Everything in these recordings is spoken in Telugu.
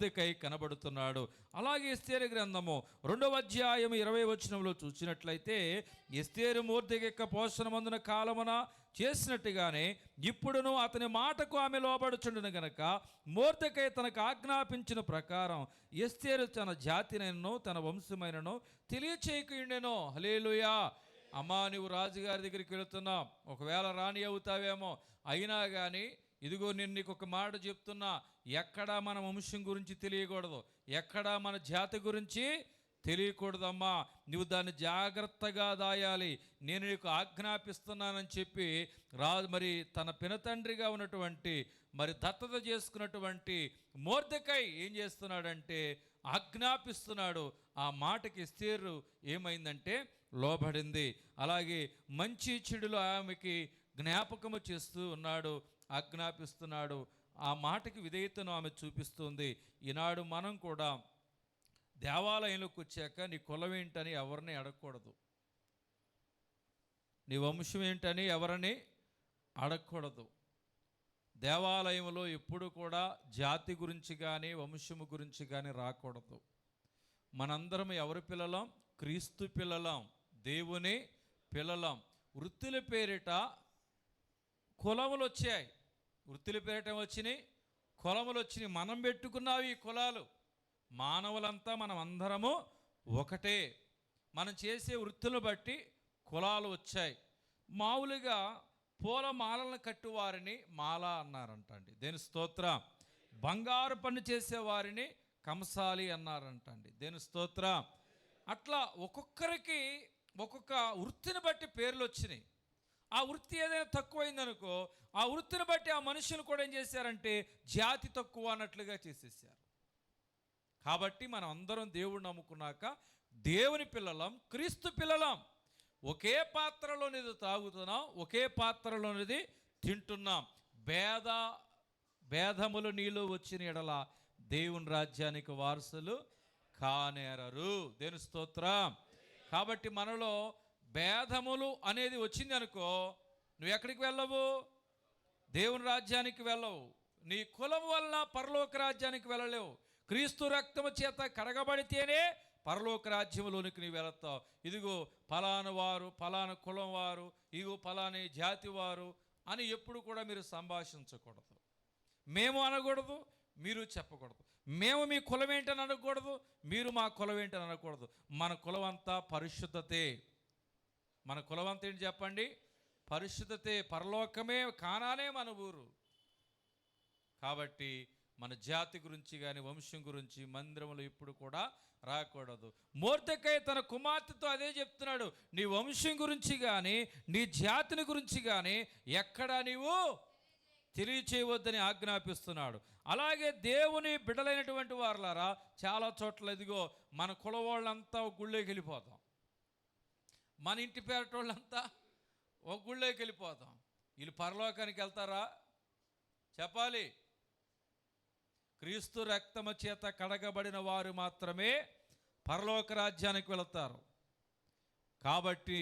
మొర్దెకై కనబడుతున్నాడు. అలాగే ఎస్తేరు గ్రంథము 2వ అధ్యాయం 20వ వచనంలో చూసినట్లయితే, ఎస్తేరు మొర్దెకై యొక్క పోషణమందున కాలమున చేసినట్టుగానే ఇప్పుడును అతని మాటకు ఆమె లోబడుచుండును గనక మొర్దెకై తనకు ఆజ్ఞాపించిన ప్రకారం ఎస్తేరు తన జాతినైనను తన వంశమైనను తెలియచేయకుండెను. హల్లెలూయా. అమ్మా, నువ్వు రాజుగారి దగ్గరికి వెళుతున్నావు, ఒకవేళ రాణి అవుతావేమో, అయినా కానీ ఇదిగో నేను నీకు ఒక మాట చెప్తున్నా, ఎక్కడా మన వంశం గురించి తెలియకూడదు, ఎక్కడా మన జాతి గురించి తెలియకూడదమ్మా, నువ్వు దాన్ని జాగ్రత్తగా దాయాలి, నేను నీకు ఆజ్ఞాపిస్తున్నానని చెప్పి మరి తన పినతండ్రిగా ఉన్నటువంటి మరి దత్తత చేసుకున్నటువంటి మొర్దెకై ఏం చేస్తున్నాడంటే ఆజ్ఞాపిస్తున్నాడు. ఆ మాటకి ఎస్తేరు ఏమైందంటే లోబడింది. అలాగే మంచి చెడులు ఆమెకి జ్ఞాపకము చేస్తూ ఉన్నాడు, ఆజ్ఞాపిస్తున్నాడు. ఆ మాటకి విధేయతను ఆమె చూపిస్తుంది. ఈనాడు మనం కూడా దేవాలయంలోకి వచ్చాక నీ కులం ఏంటని ఎవరిని అడగకూడదు, నీ వంశం ఏంటని ఎవరిని అడగకూడదు. దేవాలయంలో ఎప్పుడు కూడా జాతి గురించి కానీ వంశము గురించి కానీ రాకూడదు. మనందరం ఎవరి పిల్లలం? క్రీస్తు పిల్లలం, దేవుని పిల్లలం. వృత్తుల పేరిట కులములు వచ్చాయి, వృత్తుల పేరిట వచ్చినాయి, కులములు వచ్చినాయి. మనం పెట్టుకున్నావు ఈ కులాలు. మానవులంతా మనం అందరము ఒకటే. మనం చేసే వృత్తులను బట్టి కులాలు వచ్చాయి. మామూలుగా పూల మాలలను కట్టువారిని మాల అన్నారంటండి, దేని స్తోత్రం. బంగారు పని చేసేవారిని కంసాలి అన్నారంటండి, దేని స్తోత్రం. అట్లా ఒక్కొక్కరికి ఒక్కొక్క వృత్తిని బట్టి పేర్లు వచ్చినాయి. ఆ వృత్తి ఏదైనా తక్కువైందనుకో, ఆ వృత్తిని బట్టి ఆ మనుషులు కూడా ఏం చేశారంటే జాతి తక్కువ అన్నట్లుగా చేసేసారు. కాబట్టి మనం అందరం దేవుడు నమ్ముకున్నాక దేవుని పిల్లలం, క్రీస్తు పిల్లలం. ఒకే పాత్రలోనిది తాగుతున్నాం, ఒకే పాత్రలోనిది తింటున్నాం. భేదములు నీలో వచ్చిన ఎడల దేవుని రాజ్యానికి వారసులు కానేరరు, దేని స్తోత్రం. కాబట్టి మనలో భేదములు అనేది వచ్చింది అనుకో, నువ్వు ఎక్కడికి వెళ్ళవు? దేవుని రాజ్యానికి వెళ్ళవు. నీ కులం వల్ల పరలోక రాజ్యానికి వెళ్ళలేవు. క్రీస్తు రక్తము చేత కడగబడితేనే పరలోక రాజ్యంలోనికి నీవు వెళతావు. ఇదిగో ఫలానా వారు, ఫలానా కులం వారు, ఇదిగో ఫలాని జాతి వారు అని ఎప్పుడు కూడా మీరు సంభాషించకూడదు. మేము అనకూడదు, మీరు చెప్పకూడదు. మేము మీ కులం ఏంటని అనకూడదు, మీరు మా కులం ఏంటని అనకూడదు. మన కులం అంతా పరిశుద్ధతే. మన కులం అంతా ఏంటి చెప్పండి? పరిశుద్ధతే. పరలోకమే, కానానే మన ఊరు. కాబట్టి మన జాతి గురించి కానీ వంశం గురించి మందిరంలో ఇప్పుడు కూడా రాకూడదు. మొర్దెకై తన కుమార్తెతో అదే చెప్తున్నాడు, నీ వంశం గురించి కానీ నీ జాతిని గురించి కానీ ఎక్కడా నీవు తెలియచేయవద్దని ఆజ్ఞాపిస్తున్నాడు. అలాగే దేవుని బిడ్డలైనటువంటి వారులారా, చాలా చోట్ల ఇదిగో మన కులవాళ్ళంతా ఒక గుళ్ళోకి వెళ్ళిపోతాం, మన ఇంటి పేరటోళ్ళంతా ఒక గుళ్ళోకి వెళ్ళిపోతాం. వీళ్ళు పరలోకానికి వెళ్తారా? చెప్పాలి. క్రీస్తు రక్తము చేత కడగబడిన వారు మాత్రమే పరలోక రాజ్యానికి వెళతారు. కాబట్టి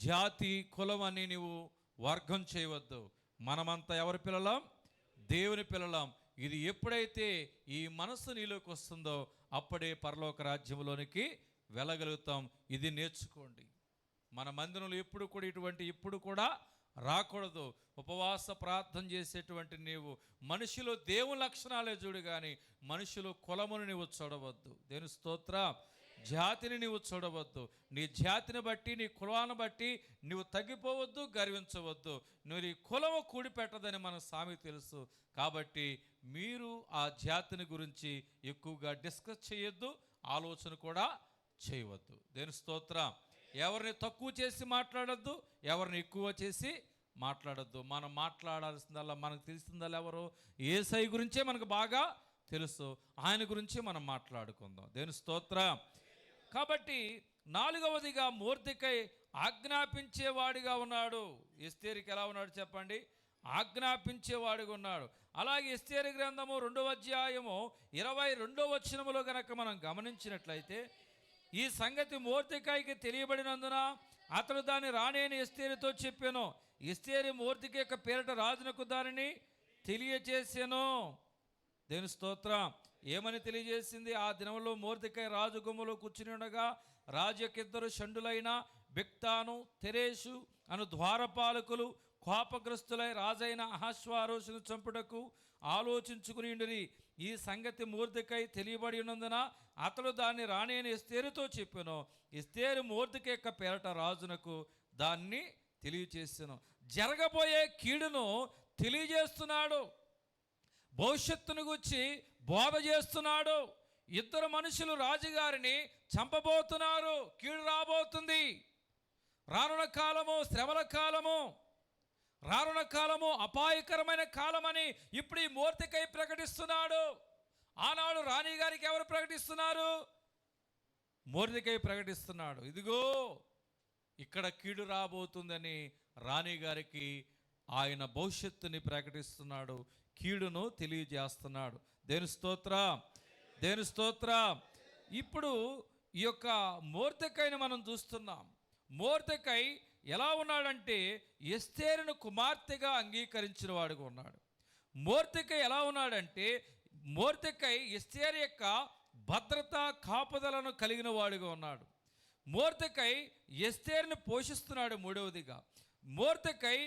జాతి కులం అని నీవు వర్గం చేయవద్దు. మనమంతా ఎవరి పిల్లలం? దేవుని పిల్లలం. ఇది ఎప్పుడైతే ఈ మనసు నీలోకి వస్తుందో అప్పుడే పరలోక రాజ్యంలోనికి వెళ్ళగలుగుతాం. ఇది నేర్చుకోండి. మన మందిరంలో ఎప్పుడు కూడా రాకూడదు. ఉపవాస ప్రార్థన చేసేటువంటి నీవు మనిషిలో దేవుని లక్షణాలే చూడు, కానీ మనుషులు కులమును నీవు చూడవద్దు, దేని స్తోత్రం. జాతిని నీవు చూడవద్దు. నీ జాతిని బట్టి, నీ కులాన్ని బట్టి నువ్వు తగ్గిపోవద్దు, గర్వించవద్దు. నువ్వు నీ కులము కూడిపెట్టదని మన సామెత తెలుసు. కాబట్టి మీరు ఆ జాతిని గురించి ఎక్కువగా డిస్కస్ చేయొద్దు, ఆలోచన కూడా చేయవద్దు, దేని స్తోత్రం. ఎవరిని తక్కువ చేసి మాట్లాడద్దు, ఎవరిని ఎక్కువ చేసి మాట్లాడద్దు. మనం మాట్లాడాల్సిందల్లా, మనకు తెలిసిందల్లా ఎవరు? యేసయ్య గురించే మనకు బాగా తెలుసు, ఆయన గురించి మనం మాట్లాడుకుందాం, దేని స్తోత్రం. కాబట్టి 4వదిగా మొర్దెకై ఆజ్ఞాపించేవాడిగా ఉన్నాడు. ఎస్తేరుకి ఎలా ఉన్నాడు చెప్పండి? ఆజ్ఞాపించేవాడిగా ఉన్నాడు. అలాగే ఎస్తేరు గ్రంథము 2వ అధ్యాయము 22వ వచనములో కనుక మనం గమనించినట్లయితే, ఈ సంగతి మొర్దెకైకి తెలియబడినందున అతడు దాన్ని రాణి ఎస్తేరుతో చెప్పాను. ఎస్తేరు మొర్దెకై యొక్క పేరిట రాజునకు దానిని తెలియచేసాను, దేని స్తోత్రం. ఏమని తెలియజేసింది? ఆ దినంలో మొర్దెకై రాజు గుమ్మలో కూర్చుని ఉండగా రాజు యొక్క ఇద్దరు షండులైన బిక్తాను తెరేషు అను ద్వారపాలకులు కోపగ్రస్తులై రాజైన అహష్వారోషును చంపుటకు ఆలోచించుకుని ఈ సంగతి మొర్దెకై తెలియబడి ఉన్నందున అతడు దాన్ని రాణి అయిన ఎస్తేరుతో చెప్పాను. ఎస్తేరు మొర్దెకై యొక్క పేరట రాజునకు దాన్ని తెలియచేసాను. జరగబోయే కీడును తెలియజేస్తున్నాడు, భవిష్యత్తును గురించి బోధ చేస్తున్నాడు. ఇద్దరు మనుషులు రాజుగారిని చంపబోతున్నారు, కీడు రాబోతుంది. రానున్న కాలము శ్రమల కాలము, రానున్న కాలము అపాయకరమైన కాలమని ఇప్పుడు ఈ మొర్దెకై ప్రకటిస్తున్నాడు. ఆనాడు రాణి గారికి ఎవరు ప్రకటిస్తున్నారు? మొర్దెకై ప్రకటిస్తున్నాడు. ఇదిగో ఇక్కడ కీడు రాబోతుందని రాణి గారికి ఆయన భవిష్యత్తుని ప్రకటిస్తున్నాడు, కీడును తెలియజేస్తున్నాడు. దేవుని స్తోత్రం, దేవుని స్తోత్రం. ఇప్పుడు ఈ యొక్క మొర్దెకైని మనం చూస్తున్నాం. మొర్దెకై ఎలా ఉన్నాడంటే ఎస్తేరును కుమార్తెగా అంగీకరించిన వాడుగా ఉన్నాడు. మొర్దెకై ఎలా ఉన్నాడంటే మొర్దెకై ఎస్తేరు యొక్క భద్రత కాపుదలను కలిగిన వాడుగా ఉన్నాడు. మొర్దెకై ఎస్తేరుని పోషిస్తున్నాడు. మూడవదిగా మొర్దెకై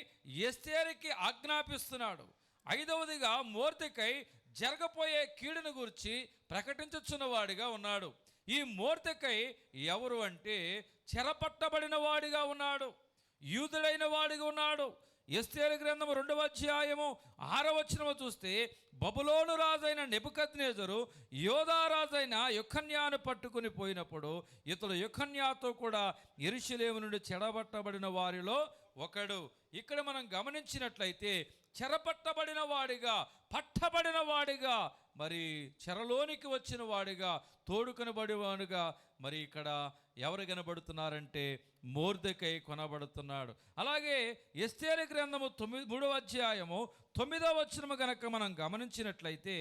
ఎస్తేరుకి ఆజ్ఞాపిస్తున్నాడు. ఐదవదిగా మొర్దెకై జరగబోయే కీడును గురించి ప్రకటించుచున్న వాడిగా ఉన్నాడు. ఈ మొర్దెకై ఎవరు అంటే చెరపట్టబడిన వాడిగా ఉన్నాడు, యూదుడైన వాడిగా ఉన్నాడు. ఎస్తేరు గ్రంథం 2వ అధ్యాయము 6వ వచనము చూస్తే బబులోను రాజైన నెబుకద్నెజరు యోధా రాజైన యెకొన్యాను పట్టుకుని పోయినప్పుడు ఇతడు యెకొన్యాతో కూడా యెరూషలేము నుండి చెరపట్టబడిన వారిలో ఒకడు. ఇక్కడ మనం గమనించినట్లయితే చెరపట్టబడిన వాడిగా, పట్టబడిన వాడిగా, మరి చెరలోనికి వచ్చిన వాడిగా, తోడుకొనబడివాడుగా మరి ఇక్కడ ఎవరు కనబడుతున్నారంటే మొర్దెకై కొనబడుతున్నాడు. అలాగే ఎస్తేరు గ్రంథము 3వ అధ్యాయము 9వ వచనము గనక మనం గమనించినట్లయితే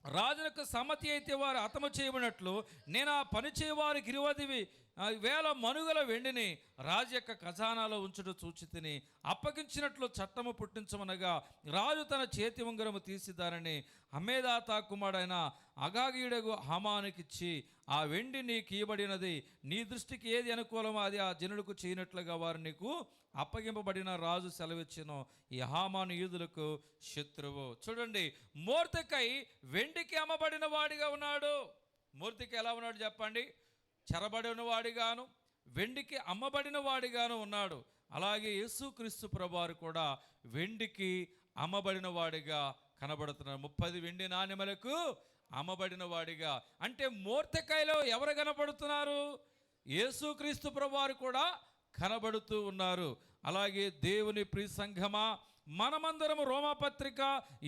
రాజులకు సమ్మతి అయితే వారు హతము చేయబడినట్లు నేను ఆ పని చేయవారికి 20,000 మనుగల వెండిని రాజు యొక్క ఖజానాలో ఉంచుట చూచితిని. అప్పగించినట్లు చట్టము పుట్టించమనగా రాజు తన చేతి ఉంగరము తీసి దానిని హమ్మేదాతా కుమారుడైన అగాగీయుడగు హామానుకిచ్చి, ఆ వెండి నీకు ఇయ్యబడినది, నీ దృష్టికి ఏది అనుకూలమో అది ఆ జనులకు చేయనట్లుగా వారు నీకు అప్పగింపబడిన రాజు సెలవిచ్చెను. ఈ హామాను యూదులకు శత్రువు. చూడండి, మొర్దెకై వెండికి అమ్మబడిన వాడిగా ఉన్నాడు. మొర్దెకై ఎలా ఉన్నాడు చెప్పండి? చెరబడిన వాడిగాను, వెండికి అమ్మబడిన వాడిగాను ఉన్నాడు. అలాగే యేసుక్రీస్తు ప్రభువారు కూడా వెండికి అమ్మబడిన వాడిగా కనబడుతున్నారు. 30 వెండి నాణెములకు అమ్మబడిన వాడిగా. అంటే మొర్దెకైలో ఎవరు కనబడుతున్నారు? యేసుక్రీస్తు ప్రభువారు కూడా కనబడుతూ ఉన్నారు. అలాగే దేవుని ప్రియ సంఘమా, మనమందరము రోమాపత్రిక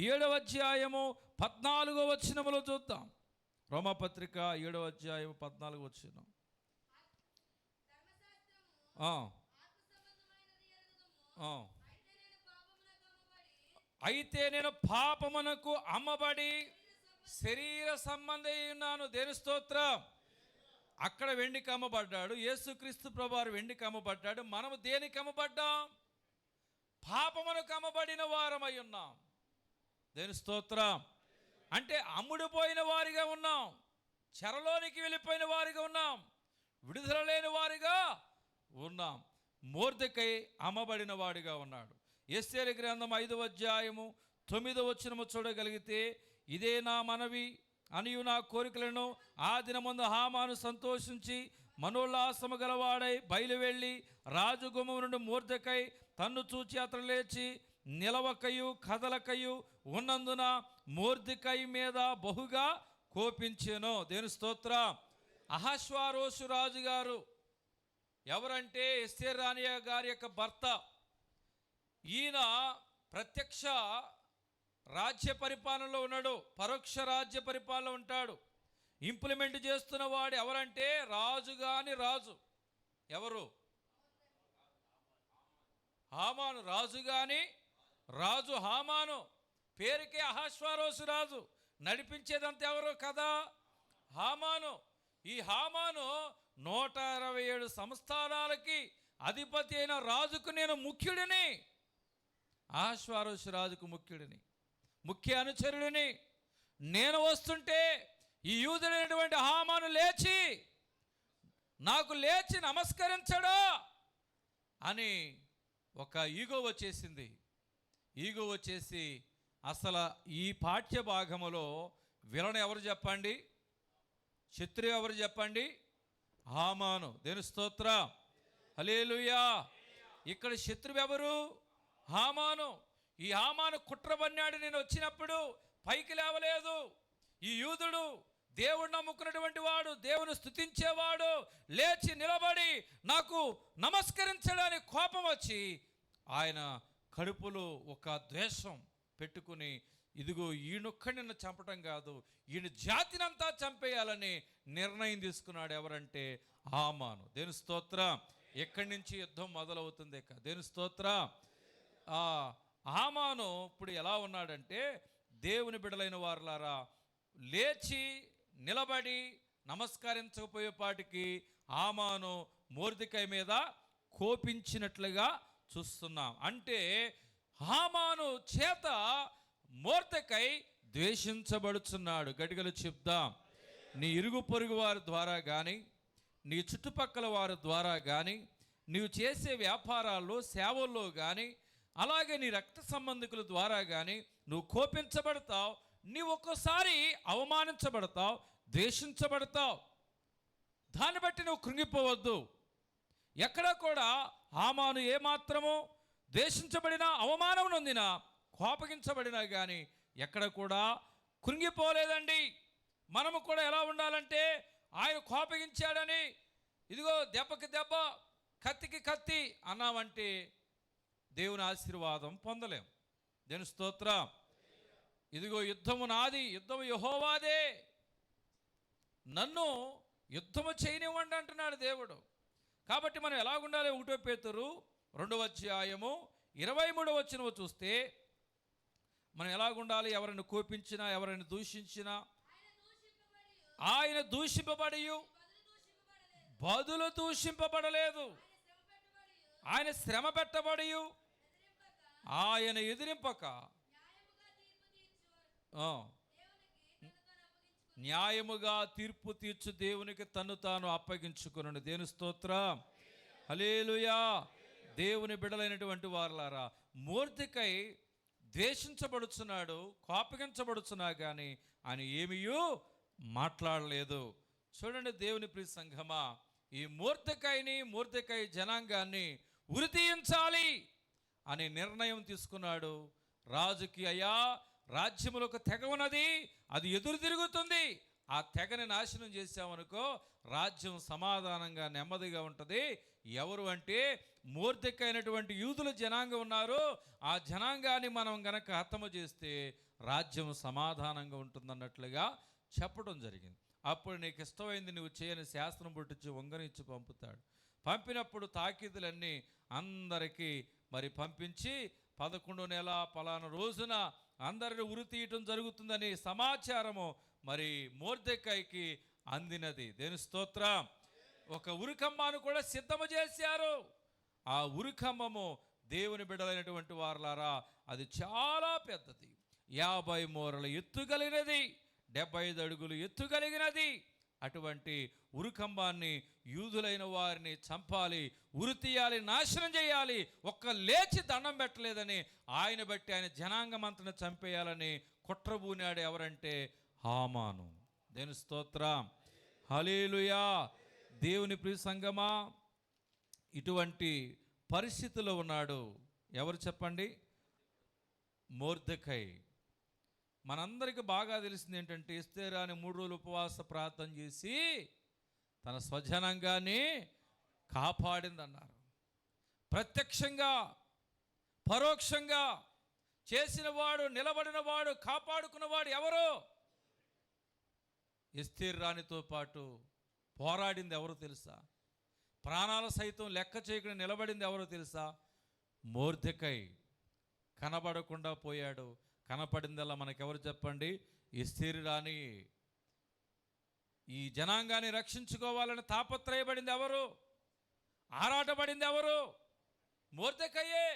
7వ అధ్యాయము 14వ వచనములో చూద్దాం. రోమాపత్రిక 7వ అధ్యాయం 14వ వచనం. అయితే నేను పాపమునకు అమ్మబడి శరీర సంబంధి ఉన్నాను. దేని స్తోత్రం. అక్కడ వెండికి అమ్మబడ్డాడు, యేసుక్రీస్తు ప్రభువారు వెండికి అమ్మబడ్డాడు. మనము దేనికి అమ్మబడ్డాం? పాపమునకు అమ్మబడిన వారమై ఉన్నాం. దేని స్తోత్రం. అంటే అమ్ముడుపోయిన వారిగా ఉన్నాం, చెరలోనికి వెళ్ళిపోయిన వారిగా ఉన్నాం, విడుదల లేని వారిగా ఉన్నాం. మొర్దెకై అమ్మబడిన వాడిగా ఉన్నాడు. ఎస్తేరు గ్రంథం 5వ అధ్యాయము 9వ వచనము చూడగలిగితే, ఇదే నా మనవి అనియు నా కోరికలను ఆ దినమందు హామాను సంతోషించి మనోల్లాసము గలవాడై బయలువెళ్ళి రాజు గుమ్మము నుండి మొర్దెకై తన్ను చూచి అతడు లేచి నిలవకయు కదలకయు ఉన్నందున మొర్దెకై మీద బహుగా కోపించెను. దేని స్తోత్రం. అహష్వారోషు రాజు గారు ఎవరంటే ఎస్తేరు రాణి గారి యొక్క భర్త. ఈయన ప్రత్యక్ష రాజ్య పరిపాలనలో ఉన్నాడు, పరోక్ష రాజ్య పరిపాలన ఉంటాడు. ఇంప్లిమెంట్ చేస్తున్న వాడు ఎవరంటే రాజు గాని రాజు. ఎవరు? హామాను. రాజు గాని రాజు హామాను. పేరుకే అహష్వారోషు రాజు, నడిపించేదంతా ఎవరు కదా? హామాను. ఈ హామాను 127 సంస్థానాలకి అధిపతి అయిన రాజుకు నేను ముఖ్యుడిని. అహష్వారోషు రాజుకు ముఖ్యుడిని, ముఖ్య అనుచరుడిని. నేను వస్తుంటే ఈ యూదుడైనటువంటి హామాను లేచి నాకు లేచి నమస్కరించడు అని ఒక ఈగో వచ్చేసింది. ఈగో వచ్చేసి అసలు ఈ పాఠ్య భాగములో విలన్ ఎవరు చెప్పండి? శత్రువు ఎవరు చెప్పండి? హామాను. దేని స్తోత్రం, హల్లెలూయా. ఇక్కడ శత్రువు ఎవరు? హామాను. ఈ హామాను కుట్ర పన్నాడు. నేను వచ్చినప్పుడు పైకి లేవలేదు. ఈ యూదుడు దేవుడు నమ్ముకున్నటువంటి వాడు, దేవుని స్తుతించేవాడు, లేచి నిలబడి నాకు నమస్కరించడానికి కోపం వచ్చి ఆయన కడుపులో ఒక ద్వేషం పెట్టుకుని, ఇదిగో ఈయనొక్కడి నిన్ను చంపటం కాదు, ఈయన జాతినంతా చంపేయాలని నిర్ణయం తీసుకున్నాడు. ఎవరంటే హామాను. దేని స్తోత్రం. ఎక్కడి నుంచి యుద్ధం మొదలవుతుంది? దేని స్తోత్రం. హామాను ఇప్పుడు ఎలా ఉన్నాడంటే, దేవుని బిడ్డలైన వారులారా, లేచి నిలబడి నమస్కరించకపోయేపాటికి హామాను మొర్దెకై మీద కోపించినట్లుగా చూస్తున్నాం. అంటే హామాను చేత మొర్దెకై ద్వేషించబడుచున్నాడు. గడిగలు చెప్దాం. నీ ఇరుగు పొరుగు వారి ద్వారా కానీ, నీ చుట్టుపక్కల వారి ద్వారా కానీ, నీవు చేసే వ్యాపారాల్లో, సేవల్లో కానీ, అలాగే నీ రక్త సంబంధికుల ద్వారా కానీ నువ్వు కోపించబడతావు. నీవు ఒక్కోసారి అవమానించబడతావు, ద్వేషించబడతావు. దాన్ని బట్టి నువ్వు కృంగిపోవద్దు. ఎక్కడ కూడా హామాను ఏమాత్రము ద్వేషించబడినా, అవమానం నొందినా, కోపగించబడినా కానీ ఎక్కడ కూడా కృంగిపోలేదండి. మనము కూడా ఎలా ఉండాలంటే, ఆయన కోపగించాడని ఇదిగో దెబ్బకి దెబ్బ, కత్తికి కత్తి అన్నామంటే దేవుని ఆశీర్వాదం పొందలేం. దేవుని స్తోత్రం. ఇదిగో యుద్ధము నాది, యుద్ధము యెహోవాదే, నన్ను యుద్ధము చేయనివ్వండి అంటున్నాడు దేవుడు. కాబట్టి మనం ఎలాగుండాలి? 1 పేతురు 2వ అధ్యాయము 23వ వచనం చూస్తే మనం ఎలాగుండాలి? ఎవరిని కోపించినా, ఎవరిని దూషించినా ఆయన దూషింపబడి బదులు దూషింపబడలేదు. ఆయన శ్రమ పెట్టబడి ఆయన ఎదిరింపక న్యాయముగా తీర్పు తీర్చు దేవునికి తన్ను తాను అప్పగించుకున్నాడు. దేని స్తోత్రం, హల్లెలూయా. దేవుని బిడ్డలైనటువంటి వారులారా, మొర్దెకై ద్వేషించబడుచున్నాడు, కోపగించబడుచున్నా కానీ ఆయన ఏమీయూ మాట్లాడలేదు. చూడండి దేవుని ప్రియ సంఘమా, ఈ మొర్దెకై జనాంగాన్ని ఉరితీయించాలి అనే నిర్ణయం తీసుకున్నాడు. రాజుకి, అయ్యా రాజ్యములో ఒక తెగ ఉన్నది, అది ఎదురు తిరుగుతుంది, ఆ తెగని నాశనం చేశామనుకో రాజ్యం సమాధానంగా నెమ్మదిగా ఉంటుంది. ఎవరు అంటే మొర్దెకై అయినటువంటి యూదుల జనాంగం ఉన్నారు. ఆ జనాంగాన్ని మనం గనక హతము చేస్తే రాజ్యం సమాధానంగా ఉంటుందన్నట్లుగా చెప్పడం జరిగింది. అప్పుడు నీకు ఇష్టమైంది నువ్వు చేయని శాస్త్రం పుట్టించి వంగనిచ్చి పంపుతాడు. పంపినప్పుడు తాకీదులన్నీ అందరికీ మరి పంపించి 11వ నెల పలానా రోజున అందరిని ఉరి తీయటం జరుగుతుందని సమాచారము మరి మొర్దెకైకి అందినది. దేని స్తోత్రం. ఒక ఉరికంబాను కూడా సిద్ధము చేశారు. ఆ ఉరికంబము దేవుని బిడ్డలైనటువంటి వారులారా, అది చాలా పెద్దది, 50 మూరల ఎత్తు కలిగినది, 75 అడుగులు ఎత్తు కలిగినది. అటువంటి ఉరికంబాన్ని యూదులైన వారిని చంపాలి, ఉరి తీయాలి, నాశనం చేయాలి. ఒక్క లేచి దండం పెట్టలేదని ఆయన బట్టి ఆయన జనాంగమంతను చంపేయాలని కుట్రబూనాడు. ఎవరంటే హామాను. దేని స్తోత్రం, హల్లెలూయా. దేవుని ప్రియ సంగమా, ఇటువంటి పరిస్థితిలో ఉన్నాడు. ఎవరు చెప్పండి? మొర్దెకై. మనందరికీ బాగా తెలిసింది ఏంటంటే, ఎస్తేరు అని 3 రోజులు ఉపవాస ప్రార్థన చేసి తన స్వజనాంగాన్ని కాపాడిందన్నారు. ప్రత్యక్షంగా పరోక్షంగా చేసినవాడు, నిలబడినవాడు, కాపాడుకున్నవాడు ఎవరు? ఎస్తేరు రాణితో పాటు పోరాడింది ఎవరు తెలుసా? ప్రాణాల సైతం లెక్క చేయకుండా నిలబడింది ఎవరో తెలుసా? మొర్దెకై. కనబడకుండా పోయాడు. కనపడిందల్లా మనకెవరు చెప్పండి? ఎస్తేరు రాణి. ఈ జనాంగాన్ని రక్షించుకోవాలని తాపత్రయపడింది ఎవరు? ఆరాటపడింది ఎవరు? మొర్దెకైయే.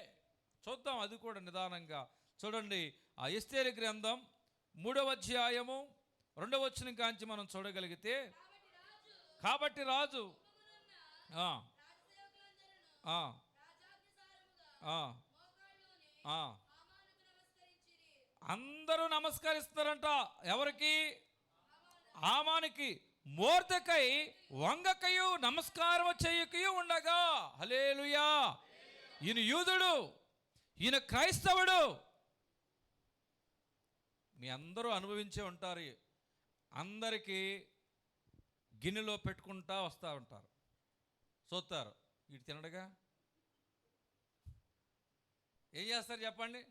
చూద్దాం అది కూడా నిదానంగా. చూడండి ఆ ఎస్తేరు గ్రంథం 3వ అధ్యాయము 2వ వచనం కాంచి మనం చూడగలిగితే, కాబట్టి రాజు ఆ, ఆ, ఆ, ఆ, అందరూ నమస్కరిస్తారంట. ఎవరికి? హామానికి. మొర్దెకై వంగకయు నమస్కారం చేయకయు ఉండగా. హల్లెలూయా. ఈయన యూదుడు, ఈయన క్రైస్తవుడు. మీ అందరూ అనుభవించే ఉంటారు. అందరికీ గిన్నెలో పెట్టుకుంటా వస్తూ ఉంటారు, చూస్తారు. ఇటు తినడుగా ఏం చేస్తారు చెప్పండి?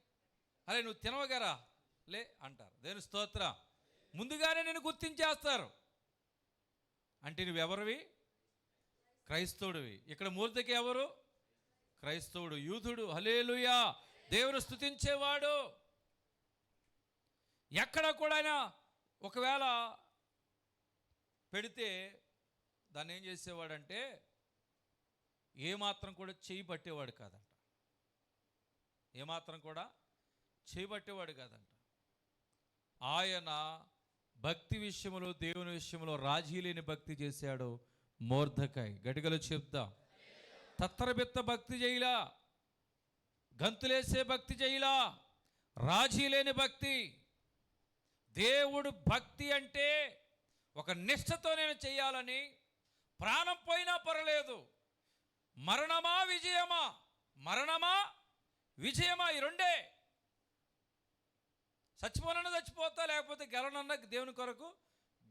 అరే నువ్వు తినవగారా లే అంటారు. దేవుని స్తోత్రం. ముందుగానే నేను గుర్తించేస్తారు. అంటే నువ్వెవరివి? క్రైస్తవుడివి. ఇక్కడ మూర్తికి ఎవరు? క్రైస్తవుడు, యూదుడు. హల్లెలూయా. దేవుని స్తుతించేవాడు. ఎక్కడ కూడా ఆయన ఒకవేళ పెడితే దాన్ని ఏం చేసేవాడంటే ఏమాత్రం కూడా చేయి పట్టేవాడు కాదంట. ఏమాత్రం కూడా చేయి పట్టేవాడు కాదంట. ఆయన భక్తి విషయంలో, దేవుని విషయంలో రాజీ లేని భక్తి చేశాడు మొర్దెకై. గడిగలు చెప్దాం. తత్తరబెత్త భక్తి చేయలా, గంతులేసే భక్తి చేయలా, రాజీ లేని భక్తి. దేవుడు భక్తి అంటే ఒక నిష్ఠతో నేను చేయాలని, ప్రాణం పోయినా పర్లేదు, మరణమా విజయమా, మరణమా విజయమా, ఈ రెండే. చచ్చిపోనన్నా చచ్చిపోతా, లేకపోతే గెలనన్నా దేవుని కొరకు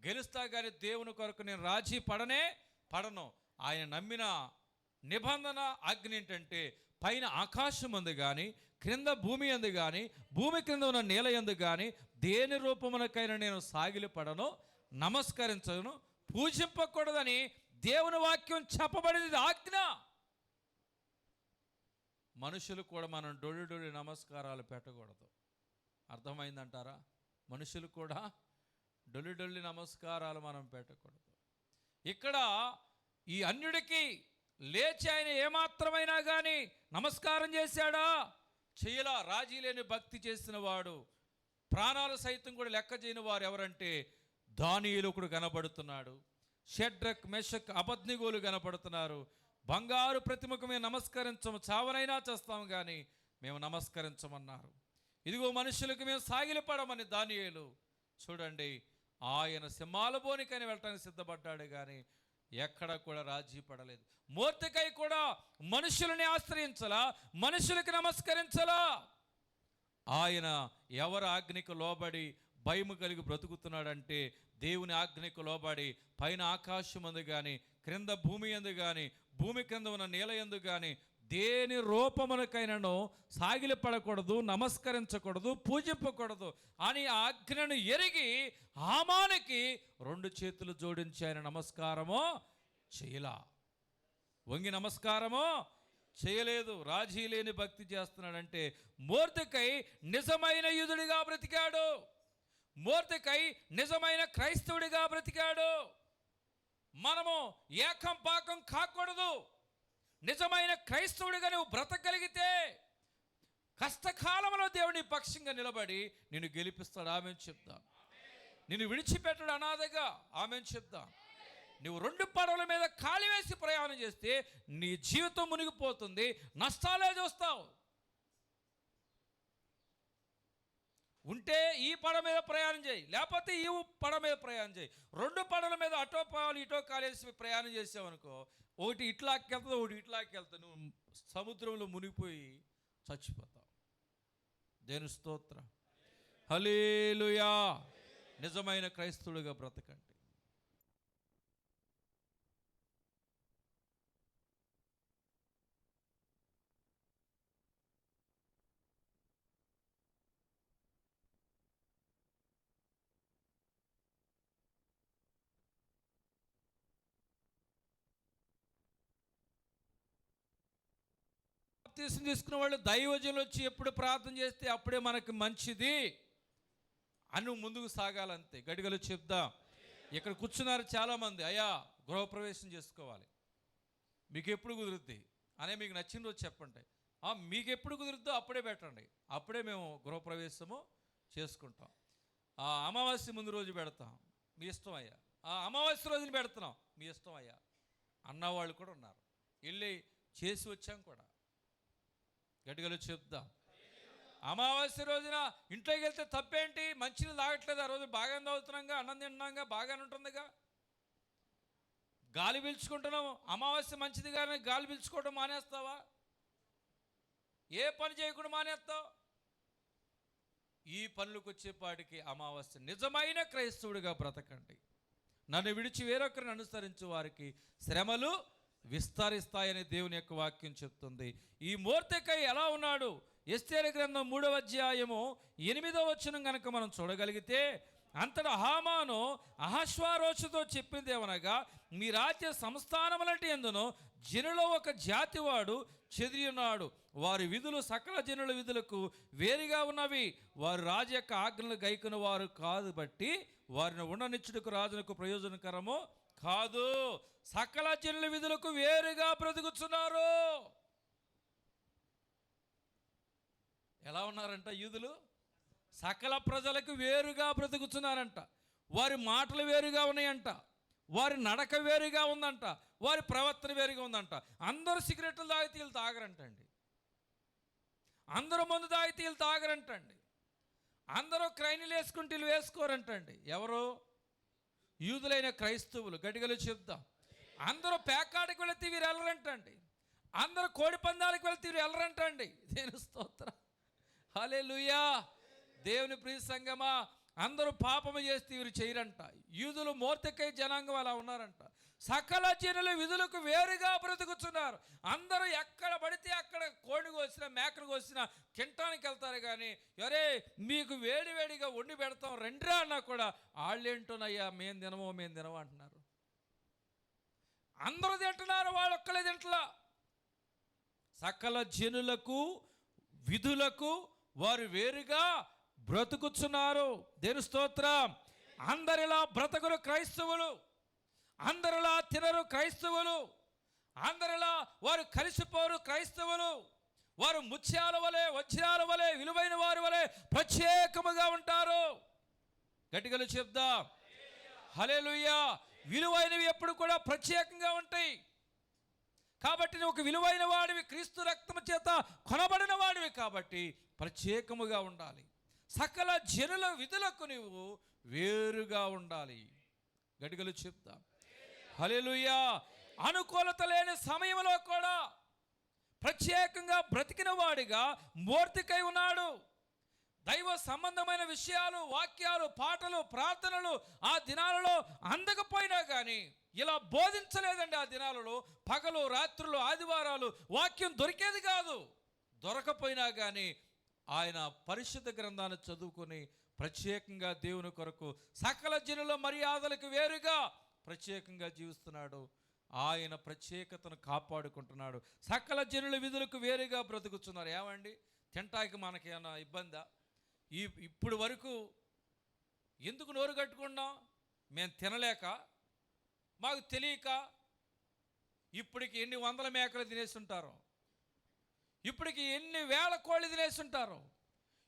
గెలుస్తా, కానీ దేవుని కొరకు నేను రాజీ పడను. ఆయన నమ్మిన నిబంధన అగ్ని ఏంటంటే, పైన ఆకాశం అందు కానీ, క్రింద భూమి అందు కానీ, భూమి క్రింద ఉన్న నేల యందు కానీ దేని రూపమునకైనా నేను సాగిలపడను, నమస్కరించను, పూజింపకూడదని దేవుని వాక్యం చెప్పబడింది, ఆజ్ఞ. మనుషులు కూడా మనం డొల్లి నమస్కారాలు పెట్టకూడదు. అర్థమైందంటారా? మనుషులు కూడా డొల్లి నమస్కారాలు మనం పెట్టకూడదు. ఇక్కడ ఈ అన్యుడికి లేచి ఆయన ఏమాత్రమైనా కానీ నమస్కారం చేశాడా? చేయలా. రాజీ లేని భక్తి చేసిన వాడు, ప్రాణాలు సైతం కూడా లెక్క చేయని వారు ఎవరంటే దానియేలు కనబడుతున్నాడు, షడ్రక్ మెషక్ అబద్నిగోలు కనబడుతున్నారు. బంగారు ప్రతిమకు మేము నమస్కరించము, చావనైనా చేస్తాము కానీ మేము నమస్కరించమన్నారు. ఇదిగో మనుషులకు మేము సాగిలపడమని దానియేలు. చూడండి, ఆయన సింహాలబోనికని వెళ్ళటానికి సిద్ధపడ్డాడు కానీ ఎక్కడ కూడా రాజీ పడలేదు. మొర్దెకై కూడా మనుషులని ఆశ్రయించలా, మనుషులకు నమస్కరించలా. ఆయన ఎవరి ఆజ్ఞకు లోబడి భయము కలిగి బ్రతుకుతున్నాడంటే దేవుని ఆజ్ఞకు లోబడి పైన ఆకాశం అందు కానీ, క్రింద భూమి యందు కానీ, భూమి క్రింద ఉన్న నేల యందు కానీ దేని రూపమునకైనాను సాగిలపడకూడదు, నమస్కరించకూడదు, పూజింపకూడదు అని ఆజ్ఞను ఎరిగి హామానికి 2 చేతులు జోడించి ఆయన నమస్కారమో చేయలా, వంగి నమస్కారమో చేయలేదు. రాజీ లేని భక్తి చేస్తున్నాడంటే మొర్దెకై నిజమైన యూదుడిగా బ్రతికాడు, మొర్దెకై నిజమైన క్రైస్తవుడిగా బ్రతికాడు. మనము ఏకం పాకం కాకూడదు. నిజమైన క్రైస్తవుడిగా నువ్వు బ్రతకగలిగితే కష్టకాలంలో దేవుని పక్షంగా నిలబడి నిన్ను గెలిపిస్తాడు. ఆమెను చెప్దాం. నిన్ను విడిచిపెట్టడు అనాథగా. ఆమెను చెప్దాం. నువ్వు 2 పడవల మీద కాలి వేసి ప్రయాణం చేస్తే నీ జీవితం మునిగిపోతుంది, నష్టాలే చూస్తావు. ఉంటే ఈ పడవ మీద ప్రయాణం చేయి, లేకపోతే ఈ పడవ మీద ప్రయాణం చేయి. 2 పడవల మీద అటో పాలు ఇటో కాలేసి ప్రయాణం చేసావనుకో, ఒకటి ఇట్లాకెళ్తుంది, ఒకటి ఇట్లాకెళ్తావు, నువ్వు సముద్రంలో మునిగిపోయి చచ్చిపోతావు. దేవుని స్తోత్రం. హల్లెలూయా. నిజమైన క్రైస్తవుడిగా బ్రతకండి. బాప్తీసం తీసుకున్న వాళ్ళు దైవజనులు వచ్చి ఎప్పుడు ప్రార్థన చేస్తే అప్పుడే మనకు మంచిది అని ముందుకు సాగాలంతే. గడిగలు చెప్దాం. ఇక్కడ కూర్చున్నారు చాలామంది, అయ్యా గృహప్రవేశం చేసుకోవాలి, మీకు ఎప్పుడు కుదురుద్ది అనే మీకు నచ్చిన రోజు చెప్పండి. మీకు ఎప్పుడు కుదురుద్దో అప్పుడే పెట్టండి, అప్పుడే మేము గృహప్రవేశము చేసుకుంటాం. ఆ అమావాస్య ముందు రోజు పెడతాం, మీ ఇష్టం అయ్యా. ఆ అమావాస్య రోజున పెడుతున్నాం, మీ ఇష్టం అయ్యా అన్నవాళ్ళు కూడా ఉన్నారు. వెళ్ళి చేసి వచ్చాం కూడా. గట్టిగా చెప్దాం. అమావాస్య రోజున ఇంట్లోకి వెళ్తే తప్పేంటి? మంచిని తాగట్లేదు, ఆ రోజు బాగానే తాగుతున్నాంగా, అన్నం తింటున్నాంగా, బాగానే ఉంటుందిగా. గాలి పీల్చుకుంటున్నాము, అమావాస్య మంచిది కానీ గాలి పీల్చుకోవడం మానేస్తావా? ఏ పని చేయకుండా మానేస్తావు? ఈ పనులకు వచ్చేపాటికి అమావాస్య. నిజమైన క్రైస్తవుడిగా బ్రతకండి. నన్ను విడిచి వేరొకరిని అనుసరించే వారికి శ్రమలు విస్తరిస్తాయని దేవుని యొక్క వాక్యం చెప్తుంది. ఈ మొర్దెకై ఎలా ఉన్నాడు? ఎస్తేరు గ్రంథం 3వ అధ్యాయము 8వ వచనం కనుక మనం చూడగలిగితే, అంతటా హామాను అహష్వేరోషుతో చెప్పింది ఏమనగా, మీ రాజ్య సంస్థానములంటి యందును జనులో ఒక జాతివాడు చెదిరి ఉన్నాడు. వారి విధులు సకల జనుల విధులకు వేరుగా ఉన్నవి. వారు రాజు యొక్క ఆజ్ఞలు గైకున్న వారు కాదు బట్టి వారిని ఉండనిచ్చుటకు రాజునకు ప్రయోజనకరము కాదు. సకల జనుల విధులకు వేరుగా బ్రతుకుతున్నారు. ఎలా ఉన్నారంట యూదులు? సకల ప్రజలకు వేరుగా బ్రతుకుతున్నారంట. వారి మాటలు వేరుగా ఉన్నాయంట, వారి నడక వేరుగా ఉందంట, వారి ప్రవర్తన వేరుగా ఉందంట. అందరూ సిగరెట్లు తాగితే వీళ్ళు తాగరంటండి, అందరూ మందు తాగితే వీళ్ళు తాగరంటండి, అందరూ క్రైనీలు వేసుకుంటే వీళ్ళు వేసుకోరంటండి. ఎవరు? యూదులైన క్రైస్తవులు. గట్టిగా చెప్దాం. అందరూ పేకాడికి వెళితే వీరు వెళ్ళరంటండి, అందరూ కోడి పందాలకు వెళితే వీరు వెళ్ళరంటండి. దేవుని స్తోత్రం, హల్లెలూయా. దేవుని ప్రియ సంగమా, అందరూ పాపము చేస్తే వీరు చేయరంట. యూదులు మొర్దెకై జనాంగం అలా ఉన్నారంట. సకల జనుల విధులకు వేరుగా బ్రతుకుతున్నారు. అందరూ ఎక్కడ పడితే అక్కడ కోడిని కోసినా మేకను కోసినా తినటానికి వెళ్తారు కానీ, అరే మీకు వేడివేడిగా వండి పెడతాం రెండ్రా అన్నా కూడా వాళ్ళేంటోనయ్యా మేము తినమో అంటున్నారు. అందరూ తింటున్నారు, వాళ్ళు ఒక్కలే తింటలా. సకల జనులకు విధులకు వారు వేరుగా బ్రతుకుతున్నారు. దేవుని స్తోత్రం. అందరిలా బ్రతకరు క్రైస్తవులు, అందరిలా తినరు క్రైస్తవులు, అందరిలా వారు కలిసిపోరు క్రైస్తవులు. వారు ముత్యాల వలె వజ్రాల వలె విలువైన వారి వలె ప్రత్యేకముగా ఉంటారు. గట్టిగా చెప్దాం, హల్లెలూయా. విలువైనవి ఎప్పుడు కూడా ప్రత్యేకంగా ఉంటాయి. కాబట్టి నువ్వు ఒక విలువైన వాడివి, క్రీస్తు రక్తము చేత కొనబడిన వాడివి, కాబట్టి ప్రత్యేకముగా ఉండాలి. సకల జనుల విధులకు నువ్వు వేరుగా ఉండాలి. గట్టిగా చెప్తా, హల్లెలూయా. అనుకూలత లేని సమయంలో కూడా ప్రత్యేకంగా బ్రతికిన వాడిగా మొర్దెకై ఉన్నాడు. దైవ సంబంధమైన విషయాలు, వాక్యాలు, పాటలు, ప్రార్థనలు ఆ దినాలలో అందకపోయినా కానీ ఇలా బోధించలేదండి. ఆ దినాలలో పగలు రాత్రులు ఆదివారాలు వాక్యం దొరికేది కాదు. దొరకపోయినా కానీ ఆయన పరిశుద్ధ గ్రంథాన్ని చదువుకొని ప్రత్యేకంగా దేవుని కొరకు సకల జనుల మర్యాదలకు వేరుగా ప్రత్యేకంగా జీవిస్తున్నాడు. ఆయన ప్రత్యేకతను కాపాడుకుంటున్నాడు. సకల జనుల విధులకు వేరుగా బ్రతుకుతున్నారు. ఏమండి, తింటాకి మనకేమన్నా ఇబ్బందా? ఇప్పుడు వరకు ఎందుకు నోరు కట్టుకున్నాం? మేము తినలేక, మాకు తెలియక. ఇప్పటికి ఎన్ని వందల మేకలు తినేస్తుంటారో, ఇప్పటికి ఎన్ని వేల కోళ్ళు తినేస్తుంటారో,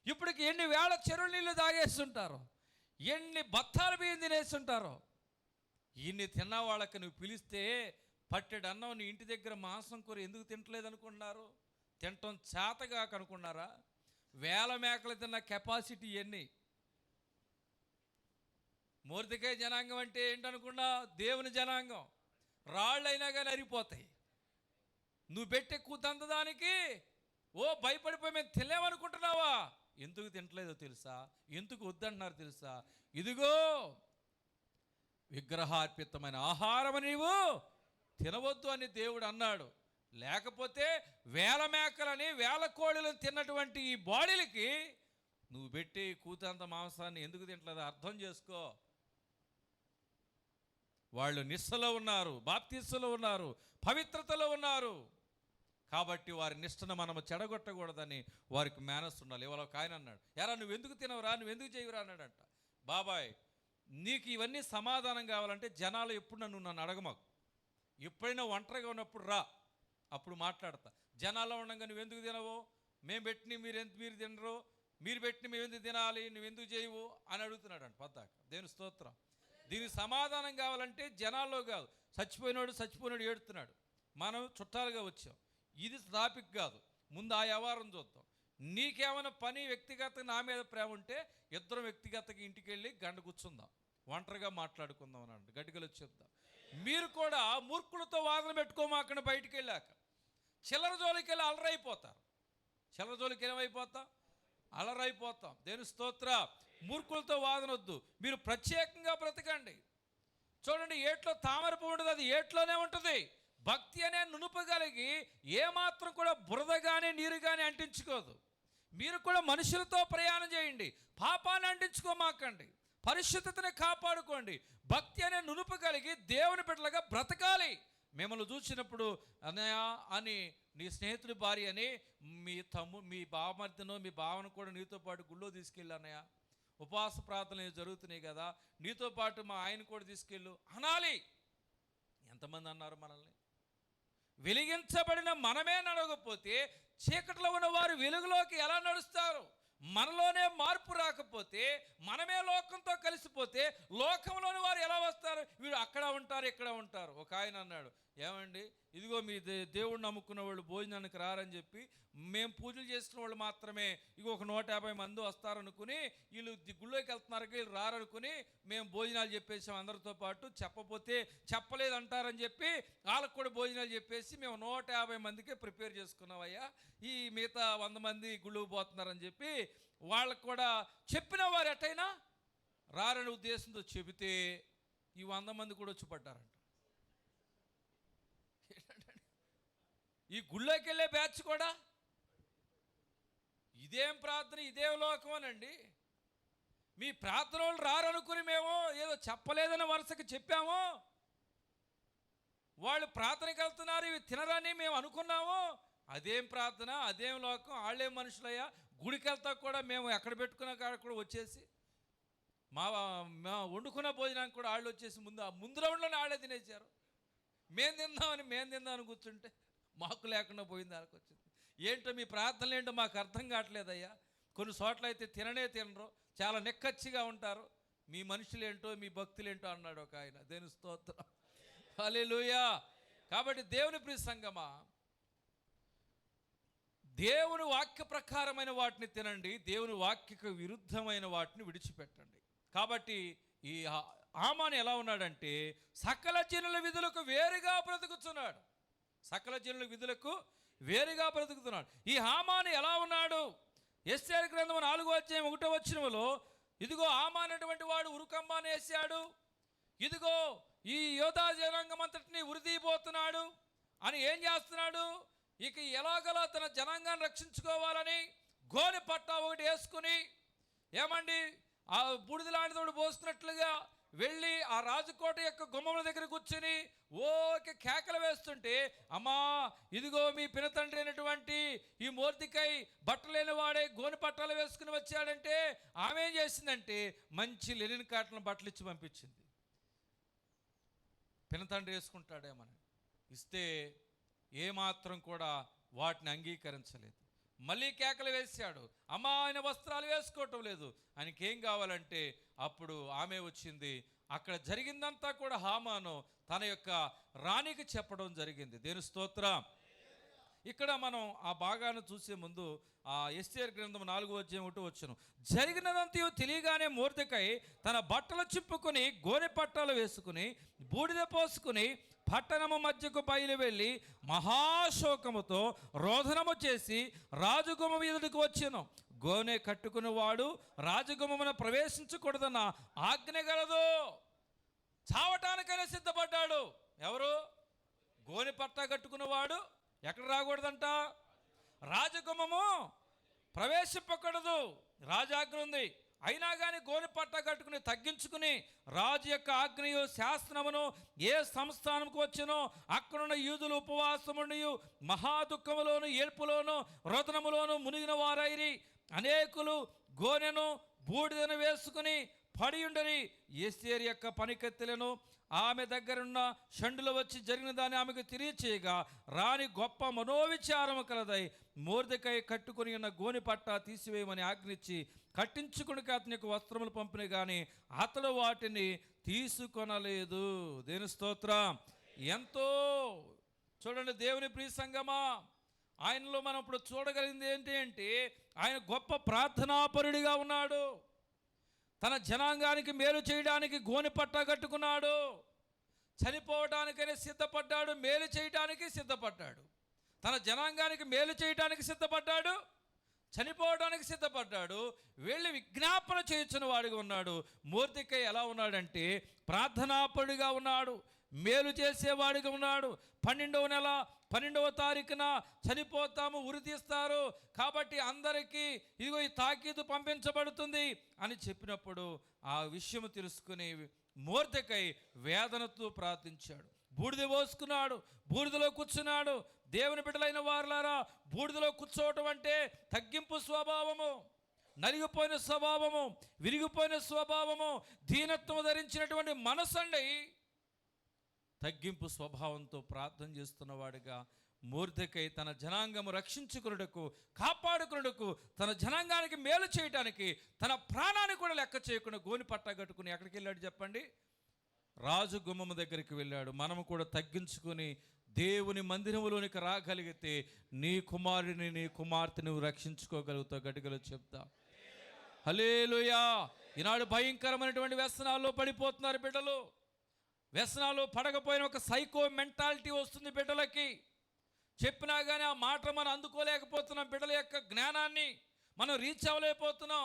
ఇప్పటికి ఎన్ని వేల చెరువు నీళ్ళు తాగేస్తుంటారో, ఎన్ని బత్తాల బియ్యం తినేస్తుంటారో. ఇన్ని తిన్న వాళ్ళకి నువ్వు పిలిస్తే పట్టెడు అన్నం నీ ఇంటి దగ్గర మాంసం కూర ఎందుకు తింటలేదు అనుకుంటున్నారు? తినటం చేతగా కనుక్కున్నారా? వేల మేకలు తిన్న కెపాసిటీ ఎన్ని? మొర్దెకై జనాంగం అంటే ఏంటనుకున్నా? దేవుని జనాంగం. రాళ్ళైనా కానీ అరిగిపోతాయి. నువ్వు పెట్టే కూతంతదానికి భయపడిపోయి మేము తినలేమనుకుంటున్నావా? ఎందుకు తింటలేదో తెలుసా? ఎందుకు వద్దంటున్నారు తెలుసా? ఇదిగో విగ్రహార్పితమైన ఆహారం నీవు తినవద్దు అని దేవుడు అన్నాడు. లేకపోతే వేల మేకలని వేల కోళ్ళని తిన్నటువంటి ఈ బాడీలకి నువ్వు పెట్టి కూతంత మాంసాన్ని ఎందుకు తింటలేదో అర్థం చేసుకో. వాళ్ళు నిష్ఠలో ఉన్నారు, బాప్తిస్మలో ఉన్నారు, పవిత్రతలో ఉన్నారు. కాబట్టి వారి నిష్ఠను మనము చెడగొట్టకూడదని వారికి మేనస్ ఉండాలి. ఇవాళ ఒక ఆయన అన్నాడు, ఎరా నువ్వు ఎందుకు తినవురా, నువ్వు ఎందుకు చేయవురా అన్నాడంట. బాబాయ్, నీకు ఇవన్నీ సమాధానం కావాలంటే జనాలు ఎప్పుడు నన్ను అడగమాకు. ఎప్పుడైనా ఒంటరిగా ఉన్నప్పుడు రా, అప్పుడు మాట్లాడతా. జనాల్లో ఉండగా నువ్వు ఎందుకు తినవు, మేము పెట్టిన మీరు తినరు, మీరు పెట్టి మేము ఎందుకు తినాలి, నువ్వు ఎందుకు చేయవు అని అడుగుతున్నాడు అంట పద్దాక. దేవుని స్తోత్రం. దీనికి సమాధానం కావాలంటే జనాల్లో కాదు, చచ్చిపోయినాడు ఏడుతున్నాడు. మనం చుట్టాలుగా వచ్చాం, ఇది టాపిక్ కాదు. ముందు ఆ వ్యవహారం చూద్దాం. నీకేమైనా పని వ్యక్తిగతంగా నా మీద ప్రేమ ఉంటే ఇద్దరం వ్యక్తిగతంగా ఇంటికి వెళ్ళి గంట కూర్చుందాం, ఒంటరిగా మాట్లాడుకుందాం అన్నాడు. గట్టిగా చెప్దాం. మీరు కూడా మూర్ఖులతో వాదన పెట్టుకోమాకండి. బయటికి వెళ్ళాక చిల్లర జోలికి వెళ్ళి అలరైపోతారు. చిల్లర జోలికి ఏమైపోతాం? అలరైపోతాం. దేవుని స్తోత్ర. మూర్ఖులతో వాదనొద్దు. మీరు ప్రత్యేకంగా బ్రతకండి. చూడండి, ఏట్లో తామర పువ్వు ఉంటుంది, అది ఏట్లోనే ఉంటుంది. భక్తి అనే నునుపు కలిగి ఏమాత్రం కూడా బురద కానీ నీరు కానీ అంటించుకోదు. మీరు కూడా మనుషులతో ప్రయాణం చేయండి, పాపాన్ని అంటించుకోమాకండి, పరిశుద్ధతని కాపాడుకోండి. భక్తి అనే నునుపు కలిగి దేవుని బిడ్డలుగా బ్రతకాలి. మిమ్మల్ని చూసినప్పుడు అన్నయ్య అని నీ స్నేహితుడి భార్య అని మీ బావమర్దినో మీ భావను కూడా నీతో పాటు గుళ్ళో తీసుకెళ్ళి, అన్నయ్య ఉపవాస ప్రార్థనలు జరుగుతున్నాయి కదా, నీతో పాటు మా ఆయన కూడా తీసుకెళ్ళు అనాలి. ఎంతమంది అన్నారు మనల్ని? వెలిగించబడిన మనమే నడవకపోతే చీకట్లో ఉన్న వారు వెలుగులోకి ఎలా నడుస్తారు? మనలోనే మార్పు రాకపోతే, మనమే లోకంతో కలిసిపోతే లోకంలోని వారు ఎలా వస్తారు? వీడు అక్కడ ఉంటారు, ఇక్కడ ఉంటారు. ఒక ఆయన అన్నాడు, ఏమండి ఇదిగో మీ దేవుడిని నమ్ముకున్న వాళ్ళు భోజనానికి రారని చెప్పి, మేము పూజలు చేసుకున్న వాళ్ళు మాత్రమే ఇగో ఒక 150 మంది వస్తారనుకుని, వీళ్ళు గుళ్ళోకి వెళ్తున్నారు, వీళ్ళు రారనుకుని మేము భోజనాలు చెప్పేసాం అందరితో పాటు. చెప్పపోతే చెప్పలేదు అంటారని చెప్పి వాళ్ళకు కూడా భోజనాలు చెప్పేసి మేము 150 మందికే ప్రిపేర్ చేసుకున్నామయ్యా, ఈ మిగతా 100 మంది గుళ్ళకు పోతున్నారని చెప్పి వాళ్ళకు కూడా చెప్పిన వారు ఎట్టయినా రారని ఉద్దేశంతో చెబితే ఈ 100 మంది కూడా వచ్చి పడ్డారంట. ఈ గుళ్ళోకి వెళ్ళే బ్యాచ్ కూడా ఇదేం ప్రార్థన, ఇదేం లోకం అనండి. మీ ప్రార్థన వాళ్ళు రారనుకుని మేము ఏదో చెప్పలేదని వరుసకి చెప్పాము. వాళ్ళు ప్రార్థనకి వెళ్తున్నారు, ఇవి తినరని మేము అనుకున్నాము. అదేం ప్రార్థన, అదేం లోకం, వాళ్ళేం మనుషులయ్యా. గుడికి వెళ్తా కూడా మేము ఎక్కడ పెట్టుకున్న కాడ కూడా వచ్చేసి మా వండుకున్న భోజనానికి కూడా వాళ్ళు వచ్చేసి ముందు రౌండ్లోనే వాళ్ళే తినేసారు. మేము తిందామని కూర్చుంటే మాకు లేకుండా పోయింది, వాళ్ళకి వచ్చింది. ఏంటో మీ ప్రార్థనలు ఏంటో మాకు అర్థం కావట్లేదయ్యా. కొన్ని చోట్ల అయితే తినరు, చాలా నెక్కచ్చిగా ఉంటారు. మీ మనుషులేంటో మీ భక్తులేంటో అన్నాడు ఒక ఆయన. దేవుని స్తోత్రం, హల్లెలూయా. కాబట్టి దేవుని ప్రియ సంగమా, దేవుని వాక్య ప్రకారమైన వాటిని తినండి, దేవుని వాక్యకు విరుద్ధమైన వాటిని విడిచిపెట్టండి. కాబట్టి ఈ హామాను ఎలా ఉన్నాడంటే సకల జనుల విధులకు వేరుగా బ్రతుకుతున్నాడు. సకల జనుల విధులకు వేరుగా బ్రతుకుతున్నాడు. ఈ హామాను ఎలా ఉన్నాడు? ఎస్తేరు గ్రంథం 4:1 ఇదిగో హామాను అటువంటి వాడు ఉరుకంబాన్ని వేసాడు, ఇదిగో ఈ యోధా జనాంగం అంతటిని ఉరిదీయబోతున్నాడు అని ఏం చేస్తున్నాడు? ఇక ఎలాగలా తన జనాంగాన్ని రక్షించుకోవాలని గోనె పట్టా ఒకటి వేసుకుని, ఏమండి ఆ బూడిదలాంటిదోడు పోస్తున్నట్లుగా వెళ్ళి ఆ రాజకోట యొక్క గుమ్మముల దగ్గర కూర్చుని ఓకే కేకలు వేస్తుంటే, అమ్మా ఇదిగో మీ పినతండ్రి అయినటువంటి ఈ మొర్దెకై బట్టలేని వాడే గోనె పట్టాలు వేసుకుని వచ్చాడంటే ఆమె ఏం చేసిందంటే మంచి లెనిన్ కాటన్ బట్టలు ఇచ్చి పంపించింది. పినతండ్రి వేసుకుంటాడేమని ఇస్తే ఏమాత్రం కూడా వాటిని అంగీకరించలేదు. మళ్ళీ కేకలు వేశాడు, అమ్మ ఆయన వస్త్రాలు వేసుకోవటం లేదు. ఆయనకి ఏం కావాలంటే అప్పుడు ఆమె వచ్చింది. అక్కడ జరిగిందంతా కూడా హామాను తన యొక్క రాణికి చెప్పడం జరిగింది. దేవుని స్తోత్రం. ఇక్కడ మనం ఆ భాగాన్ని చూసే ముందు ఆ ఎస్తేరు గ్రంథం 4:1 జరిగినదంతా తెలియగానే మొర్దెకై తన బట్టలు చింపుకొని గోనె పట్టాలు వేసుకుని బూడిద పోసుకుని పట్టణము మధ్యకు బయలు వెళ్ళి మహాశోకముతో రోదనము చేసి రాజగుమ్మం ఎదుటికి వచ్చెను. గోనె కట్టుకుని వాడు రాజగుమ్మమున ప్రవేశించకూడదన్న ఆజ్ఞ గలదు. చావటానికైనా సిద్ధపడ్డాడు. ఎవరు? గోనె పట్టా కట్టుకున్నవాడు ఎక్కడ రాకూడదంట? రాజగుమ్మము ప్రవేశింపకూడదు, రాజాజ్ఞ ఉంది. అయినా కానీ గోనె పట్టా కట్టుకుని తగ్గించుకుని రాజు యొక్క ఆజ్ఞయు శాస్త్రమును ఏ సంస్థానంకు వచ్చినో అక్కడున్న యూదులు ఉపవాసముండి మహాదుఃఖములోను ఏడ్పులోను రోదనములోను మునిగిన వారైరి. అనేకులు గోనెను బూడిదను వేసుకుని పడి ఉండరి. ఎస్తేరు యొక్క పనికత్తెలను ఆమె దగ్గరున్న షండులు వచ్చి జరిగిన దాన్ని ఆమెకు తెలియచేయగా, రాణి గొప్ప మనోవిచారము కలదై మొర్దెకై కట్టుకుని ఉన్న గోని పట్ట తీసివేయమని ఆజ్ఞించి కట్టించుకుని అతనికి వస్త్రములు పంపిన కానీ అతడు వాటిని తీసుకొనలేదు. దేని స్తోత్రం. ఎంతో చూడండి దేవుని ప్రియ సంగమా, ఆయనలో మనం ఇప్పుడు చూడగలిగింది ఏంటి అంటే ఆయన గొప్ప ప్రార్థనాపరుడిగా ఉన్నాడు. తన జనాంగానికి మేలు చేయడానికి గోని పట్ట కట్టుకున్నాడు. చనిపోవడానికైనా సిద్ధపడ్డాడు, మేలు చేయడానికి సిద్ధపడ్డాడు. తన జనాంగానికి మేలు చేయడానికి సిద్ధపడ్డాడు, చనిపోవడానికి సిద్ధపడ్డాడు, వెళ్ళి విజ్ఞాపన చేయించిన వాడిగా ఉన్నాడు. మొర్దెకై ఎలా ఉన్నాడంటే ప్రార్థనాపరుడిగా ఉన్నాడు, మేలు చేసేవాడిగా ఉన్నాడు. 12వ నెల 12వ తారీఖున చనిపోతాము, ఉరి తీస్తారు కాబట్టి అందరికీ ఇదిగో ఈ తాకీదు పంపించబడుతుంది అని చెప్పినప్పుడు ఆ విషయం తెలుసుకుని మొర్దెకై వేదనతో ప్రార్థించాడు. బూడిద పోసుకున్నాడు, బూడిదలో కూర్చున్నాడు. దేవుని బిడ్డలైన వారులారా, బూడిదలో కూర్చోవటం అంటే తగ్గింపు స్వభావము, నలిగిపోయిన స్వభావము, విరిగిపోయిన స్వభావము, దీనత్వం ధరించినటువంటి మనసండి. తగ్గింపు స్వభావంతో ప్రార్థన చేస్తున్నవాడిగా మొర్దెకై తన జనాంగము రక్షించుకున్నటకు, కాపాడుకున్నటకు, తన జనాంగానికి మేలు చేయడానికి తన ప్రాణాన్ని కూడా లెక్క చేయకుండా గోని పట్ట కట్టుకుని ఎక్కడికి వెళ్ళాడు చెప్పండి? రాజు గుమ్మము దగ్గరికి వెళ్ళాడు. మనము కూడా తగ్గించుకొని దేవుని మందిరములోనికి రాగలిగితే నీ కుమారుని, నీ కుమార్తె నువ్వు రక్షించుకోగలుగుతావు. గట్టిగా చెప్తా హల్లెలూయా. ఈనాడు భయంకరమైనటువంటి వ్యసనాల్లో పడిపోతున్నారు బిడ్డలు. వ్యసనాలు పడకపోయిన ఒక సైకో మెంటాలిటీ వస్తుంది బిడ్డలకి. చెప్పినా కానీ ఆ మాట మనం అందుకోలేకపోతున్నాం. బిడ్డల యొక్క జ్ఞానాన్ని మనం రీచ్ అవ్వలేకపోతున్నాం.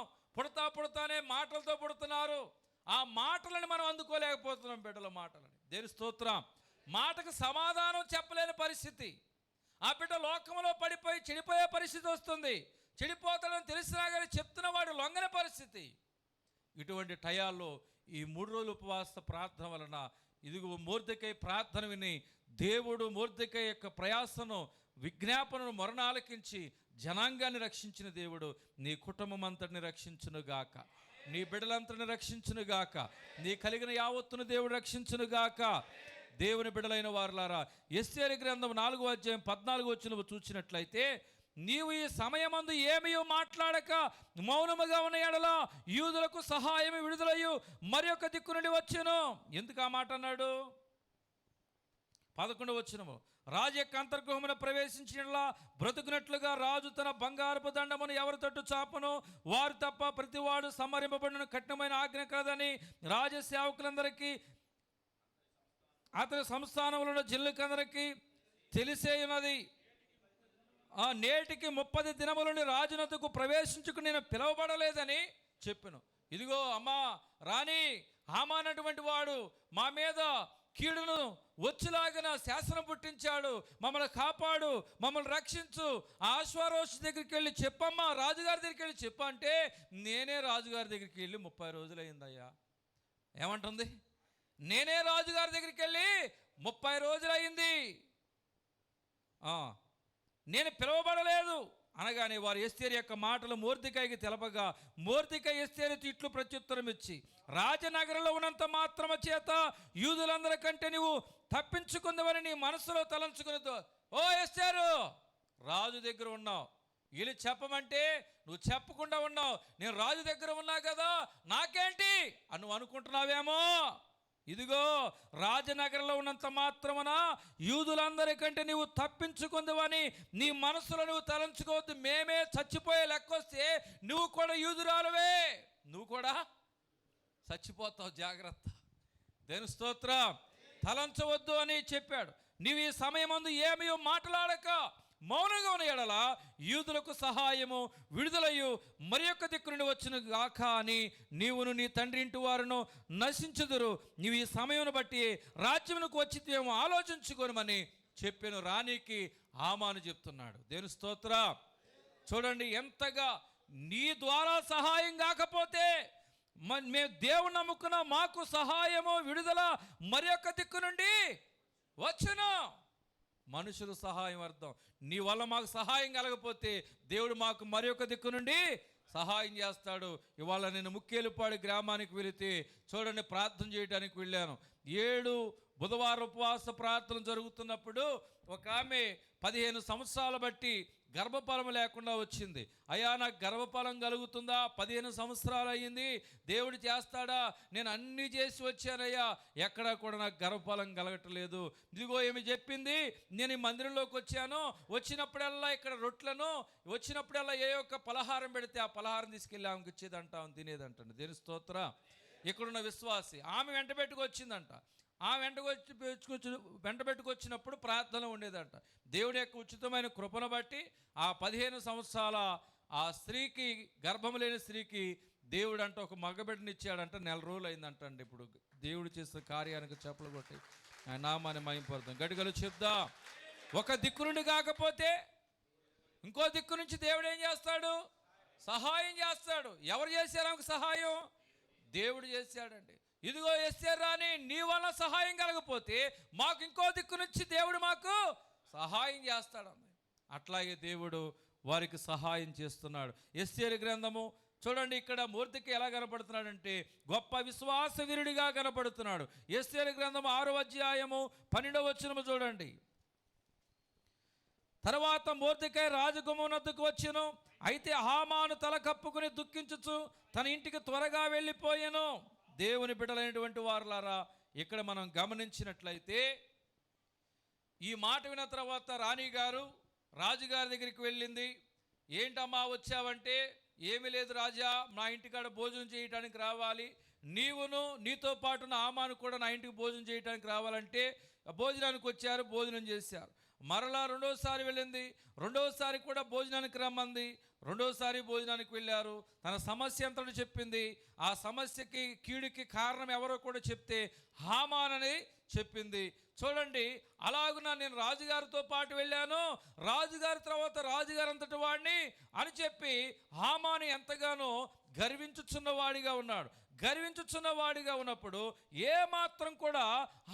పుడతానే మాటలతో పుడుతున్నారు. ఆ మాటలని మనం అందుకోలేకపోతున్నాం. బిడ్డల మాటలని, దేని స్తోత్రం. మాటకు సమాధానం చెప్పలేని పరిస్థితి. ఆ బిడ్డ లోకంలో పడిపోయి చెడిపోయే పరిస్థితి వస్తుంది. చెడిపోతాడని తెలిసినా కానీ చెప్తున్న వాడు లొంగని పరిస్థితి. ఇటువంటి టయాల్లో ఈ 3 రోజుల ఉపవాస ప్రార్థన వలన ఇదిగో మొర్దెకై ప్రార్థన విని దేవుడు మొర్దెకై యొక్క ప్రయాసను, విజ్ఞాపనను మరణాలకించి జనాంగాన్ని రక్షించిన దేవుడు నీ కుటుంబం అంతటిని రక్షించునుగాక, నీ బిడ్డలంతటిని రక్షించునుగాక, నీ కలిగిన యావత్తును దేవుడు రక్షించునుగాక. దేవుని బిడ్డలైన వారులారా, ఎస్తేరు గ్రంథం 4వ అధ్యాయం 14వ వచనం చూసినట్లయితే, నీవు ఈ సమయమందు ఏమీ మాట్లాడక మౌనముగా ఉన్న ఎడల యూదులకు సహాయము విడుదలయ్యు మరి ఒక దిక్కు నుండి వచ్చును. ఎందుకు ఆ మాట అన్నాడు? 11వ వచనము, రాజు యొక్క అంతర్గృహమున ప్రవేశించినలా బ్రతుకున్నట్లుగా రాజు తన బంగారపు దండమును ఎవరి తట్టు చాపను వారు తప్ప ప్రతివాడు సంహరింపబడిన కఠినమైన ఆజ్ఞ కలదని రాజ సేవకులందరికీ అతని సంస్థానంలో ఉన్న జిల్లుకందరికీ తెలిసే ఉన్నది. ఆ నేటికి 30 దినములని రాజునద్దకు ప్రవేశించుకు నేను పిలువబడలేదని చెప్పాను. ఇదిగో అమ్మా రాణి, హామానటువంటి వాడు మా మీద కీడును వచ్చేలాగిన శాసనం పుట్టించాడు. మమ్మల్ని కాపాడు, మమ్మల్ని రక్షించు. ఆ అశ్వారోషు దగ్గరికి వెళ్ళి చెప్పమ్మా, రాజుగారి దగ్గరికి వెళ్ళి చెప్ప అంటే, నేనే రాజుగారి దగ్గరికి వెళ్ళి 30 రోజులైందయ్యా. ఏమంటుంది? నేనే రాజుగారి దగ్గరికి వెళ్ళి 30 రోజులైంది, నేను పిలువబడలేదు అనగానే వారు ఎస్తేరు యొక్క మాటలు మొర్దెకైకి తెలపగా మొర్దెకై ఎస్తేరుతో ఇట్లు ప్రత్యుత్తరం ఇచ్చి, రాజనగరంలో ఉన్నంత మాత్రమ చేత యూదులందరికంటే నువ్వు తప్పించుకుందామని నీ మనసులో తలంచుకునేదో. ఓ ఎస్తేరు, రాజు దగ్గర ఉన్నావు, వీళ్ళు చెప్పమంటే నువ్వు చెప్పకుండా ఉన్నావు. నేను రాజు దగ్గర ఉన్నా కదా, నాకేంటి అని నువ్వు అనుకుంటున్నావేమో. ఇదిగో రాజనగరంలో ఉన్నంత మాత్రమున యూదులందరికంటే నీవు తప్పించుకుందావని నీ మనసులో నువ్వు తలంచుకోవద్దు. మేమే చచ్చిపోయే లెక్కొస్తే నువ్వు కూడా యూదురాలువే, నువ్వు కూడా చచ్చిపోతావు, జాగ్రత్త. దేని స్తోత్రం. తలంచవద్దు అని చెప్పాడు. నీవు ఈ సమయమందు ఏమీ మాట్లాడక మౌనంగా ఉన్న ఎడల యూదులకు సహాయము విడుదలయ్యు మరి యొక్క దిక్కు నుండి వచ్చును గాక అని నీవును నీ తండ్రి ఇంటి వారును నశించుదురు. నీవు ఈ సమయమును బట్టి రాజ్యమునకు వచ్చితేమో ఆలోచించుకోనమని చెప్పాను. రాణికి హామాను చెప్తున్నాడు. దేని స్తోత్రం. చూడండి ఎంతగా నీ ద్వారా సహాయం కాకపోతే మేము దేవుని నమ్ముకున్న మాకు సహాయము విడుదల మరి యొక్క దిక్కు నుండి వచ్చును. మనుషుల సహాయం అర్థం, నీ వల్ల మాకు సహాయం కలగపోతే దేవుడు మాకు మరి ఒక దిక్కు నుండి సహాయం చేస్తాడు. ఇవాళ నేను ముక్కేలుపాడు గ్రామానికి వెళితే చూడండి, ప్రార్థన చేయడానికి వెళ్ళాను. 7 బుధవారం ఉపవాస ప్రార్థన జరుగుతున్నప్పుడు ఒక ఆమె 15 సంవత్సరాలు బట్టి గర్భఫలం లేకుండా వచ్చింది. అయ్యా, నాకు గర్భఫలం కలుగుతుందా? 15 సంవత్సరాలు అయ్యింది, దేవుడు చేస్తాడా? నేను అన్నీ చేసి వచ్చానయ్యా, ఎక్కడా కూడా నాకు గర్భఫలం కలగట్లేదు. ఇదిగో ఏమి చెప్పింది, నేను ఈ మందిరంలోకి వచ్చాను, వచ్చినప్పుడల్లా ఇక్కడ రొట్లను, వచ్చినప్పుడల్లా ఏ ఒక్క పలహారం పెడితే ఆ పలహారం తీసుకెళ్ళి ఆమెకి ఇచ్చేదంట, ఆమె తినేదంట. దేని స్తోత్ర. ఇక్కడున్న విశ్వాసి ఆమె వెంట పెట్టుకొచ్చిందంట. ఆ వెంట పెట్టుకొచ్చినప్పుడు ప్రార్థన ఉండేదంట. దేవుడి యొక్క ఉచితమైన కృపను బట్టి ఆ 15 సంవత్సరాల ఆ స్త్రీకి, గర్భం లేని స్త్రీకి దేవుడు అంటే ఒక మగబిడ్డని ఇచ్చాడంట. 1 నెల రోజులు అయిందంటండి. ఇప్పుడు దేవుడు చేసిన కార్యానికి చెప్పులు కొట్టి ఆయన నామాన్ని మహిమపడతాం. గడిగలు చెప్దా. ఒక దిక్కు నుండి కాకపోతే ఇంకో దిక్కు నుంచి దేవుడు ఏం చేస్తాడు? సహాయం చేస్తాడు. ఎవరు చేశారు ఆమెకు సహాయం? దేవుడు చేశాడండి. ఇదిగో ఎస్తేర్ రాణి, నీ వల్ల సహాయం కలగపోతే మాకు ఇంకో దిక్కు నుంచి దేవుడు మాకు సహాయం చేస్తాడన్న. అట్లాగే దేవుడు వారికి సహాయం చేస్తున్నాడు. ఎస్తేర్ గ్రంథము చూడండి, ఇక్కడ మూర్తికి ఎలా కనపడుతున్నాడంటే గొప్ప విశ్వాస వీరుడిగా కనపడుతున్నాడు. ఎస్తేర్ గ్రంథము 6వ అధ్యాయము 12వ వచనము చూడండి. తర్వాత మొర్దెకై రాజగుమ్మమునొద్దకు వచ్చెను. అయితే హామాను తల కప్పుకుని దుఃఖించుచు తన ఇంటికి త్వరగా వెళ్ళిపోయాను. దేవుని బిడ్డలైనటువంటి వారులారా, ఇక్కడ మనం గమనించినట్లయితే ఈ మాట విన్న తర్వాత రాణిగారు రాజుగారి దగ్గరికి వెళ్ళింది. ఏంటమ్మా వచ్చావంటే, ఏమీ లేదు రాజా, నా ఇంటికాడ భోజనం చేయడానికి రావాలి, నీవును నీతో పాటు నా హామాను కూడా నా ఇంటికి భోజనం చేయడానికి రావాలంటే భోజనానికి వచ్చారు, భోజనం చేశారు. మరలా రెండోసారి వెళ్ళింది, రెండోసారి కూడా భోజనానికి రమ్మంది, రెండోసారి భోజనానికి వెళ్ళారు. తన సమస్య అంతటి చెప్పింది. ఆ సమస్యకి కీడుకి కారణం ఎవరో కూడా చెప్తే హామాన్ అని చెప్పింది. చూడండి, అలాగున నేను రాజుగారితో పాటు వెళ్ళాను, రాజుగారి తర్వాత రాజుగారు అంతటి వాడిని అని చెప్పి హామాను ఎంతగానో గర్వించుచున్నవాడిగా ఉన్నాడు. గర్వించుచున్నవాడిగా ఉన్నప్పుడు ఏమాత్రం కూడా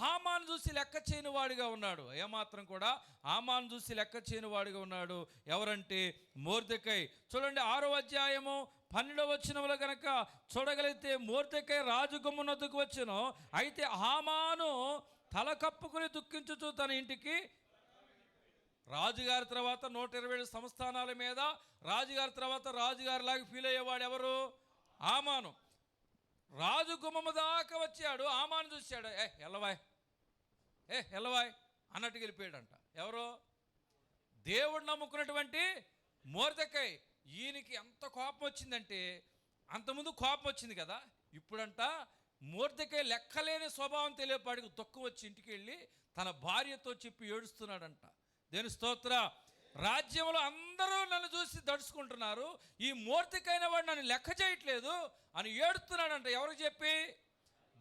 హామాను చూసి లెక్క చేయని వాడిగా ఉన్నాడు. ఏమాత్రం కూడా హామాను చూసి లెక్క చేయని వాడిగా ఉన్నాడు. ఎవరంటే మొర్దెకై. చూడండి 6వ అధ్యాయము 12వ వచనంలో కనుక చూడగలిగితే, మొర్దెకై రాజగుమ్మమునొద్దకు వచ్చెను. అయితే హామాను తల కప్పుకుని దుఃఖించుచు తన ఇంటికి. రాజుగారి తర్వాత 127 సంస్థానాల మీద రాజుగారి తర్వాత రాజుగారిలాగా ఫీల్ అయ్యేవాడు ఎవరు? హామాను. రాజు గుమ్మము దాకా వచ్చాడు, హామాను చూశాడు, ఎల్లవాయ్ అన్నట్టు వెళ్ళిపోయాడంట. ఎవరు? దేవుడు నమ్ముకున్నటువంటి మొర్దెకై. ఈయనకి ఎంత కోపం వచ్చిందంటే, అంతకుముందు కోపం వచ్చింది కదా, ఇప్పుడంట మొర్దెకై లెక్కలేని స్వభావం తెలియపాడికి దుఃఖం వచ్చి ఇంటికి వెళ్ళి తన భార్యతో చెప్పి ఏడుస్తున్నాడంట. దేని స్తోత్ర. రాజ్యంలో అందరూ నన్ను చూసి దడుచుకుంటున్నారు, ఈ మొర్దెకైన వాడు నన్ను లెక్క చేయట్లేదు అని ఏడుస్తున్నాడంట. ఎవరికి చెప్పి?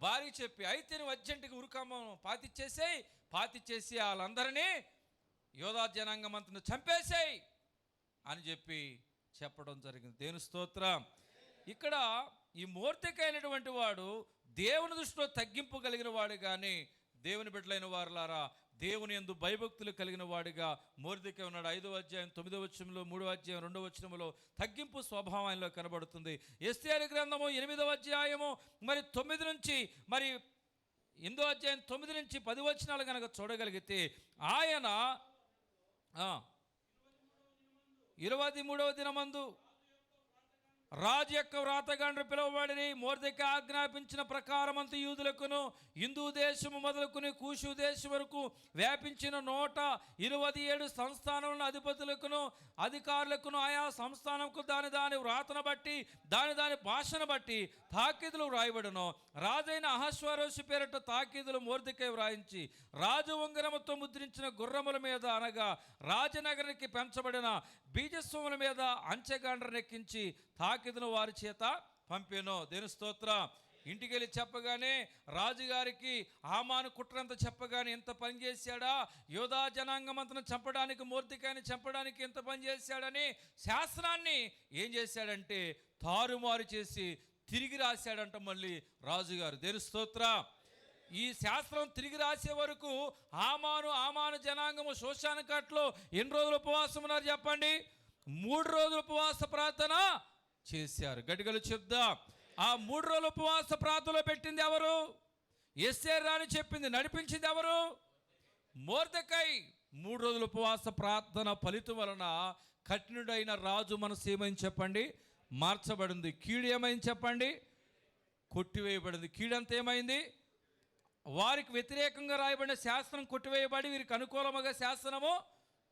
భార్య చెప్పి. అయితే నువ్వు అర్జెంటుగా ఉరుకమ్మను పాతిచ్చేసి వాళ్ళందరినీ యోధా జనాంగం అంతను చంపేసేయి అని చెప్పి చెప్పడం జరిగింది. దేని స్తోత్రం. ఇక్కడ ఈ మొర్దెకై అయినటువంటి వాడు దేవుని దృష్టిలో తగ్గింపు కలిగిన వాడు, కానీ దేవుని బిడ్డలైన వారులారా, దేవుని యందు భయభక్తులు కలిగిన వాడిగా మొర్దెకై ఉన్నాడు. 5వ అధ్యాయం 9వ వచనంలో, 3వ అధ్యాయం 2వ వచనంలో తగ్గింపు స్వభావం ఆయనలో కనబడుతుంది. ఎస్తేరు గ్రంథము 8వ అధ్యాయము 9 నుంచి 8వ అధ్యాయం 9 నుంచి 10 వచనాలు కనుక చూడగలిగితే, ఆయన 23వ దినమందు రాజు యొక్క వ్రాతగాండ్రు పిలువబడి మొర్దెకై ఆజ్ఞాపించిన ప్రకారమంత యూదులకును హిందూ దేశము మొదలుకుని కూషు దేశం వరకు వ్యాపించిన 127 సంస్థానములను అధిపతులకును అధికారులకును ఆయా సంస్థానంకు దాని వ్రాతను బట్టి దాని భాషను బట్టి తాకీదులు వ్రాయబడును. రాజైన అహశ్వరోషు పేరిట తాకీదులు మొర్దెకై వ్రాయించి రాజు ఉంగరముతో ముద్రించిన గుర్రముల మీద, అనగా రాజనగరానికి పెంచబడిన బీజస్వముల మీద అంచెగాండ్రనెక్కించి తాకీదును వారి చేత పంపెను. దేని స్తోత్ర. ఇంటికి వెళ్ళి చెప్పగానే రాజుగారికి హామాను కుట్రంతా చెప్పగానే ఎంత పని చేశాడా, యోధా జనాంగమంతను చంపడానికి, మొర్దెకైని చంపడానికి ఎంత పని చేశాడని శాస్త్రాన్ని ఏం చేశాడంటే తారుమారు చేసి తిరిగి రాశాడంట మళ్ళీ రాజుగారు. దేని స్తోత్ర. ఈ శాస్త్రం తిరిగి రాసే వరకు హామాను జనాంగము శోషాను కట్లో ఎన్ని రోజులు ఉపవాసం ఉన్నారు చెప్పండి? 3 రోజులు ఉపవాస ప్రార్థన చేశారు. గట్టిగలు చెప్దా. ఆ 3 రోజులు ఉపవాస ప్రార్థనలో పెట్టింది ఎవరు? ఎస్తేరు రాని చెప్పింది, నడిపించింది ఎవరు? మొర్దెకై. 3 రోజుల ఉపవాస ప్రార్థన ఫలితం వలన కఠినుడైన రాజు మనసు ఏమైంది చెప్పండి? మార్చబడింది. కీడు ఏమైంది చెప్పండి? కొట్టివేయబడింది. కీడంతా ఏమైంది? వారికి వ్యతిరేకంగా రాయబడిన శాసనం కొట్టివేయబడి వీరికి అనుకూలముగా శాసనము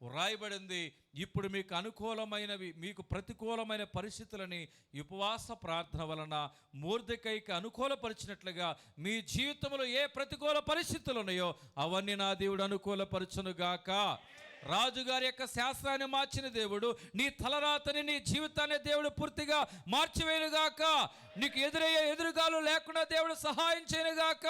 రాయబడింది. ఇప్పుడు మీకు అనుకూలమైనవి, మీకు ప్రతికూలమైన పరిస్థితులని ఉపవాస ప్రార్థన వలన మొర్దెకైకి అనుకూలపరిచినట్లుగా మీ జీవితంలో ఏ ప్రతికూల పరిస్థితులు ఉన్నాయో అవన్నీ నా దేవుడు అనుకూలపరచునుగాక. రాజుగారి యొక్క శాస్త్రాన్ని మార్చిన దేవుడు నీ తలరాతని, నీ జీవితాన్ని దేవుడు పూర్తిగా మార్చివేయునుగాక. నీకు ఎదురయ్యే ఎదురుగాలు లేకుండా దేవుడు సహాయం చేయనుగాక.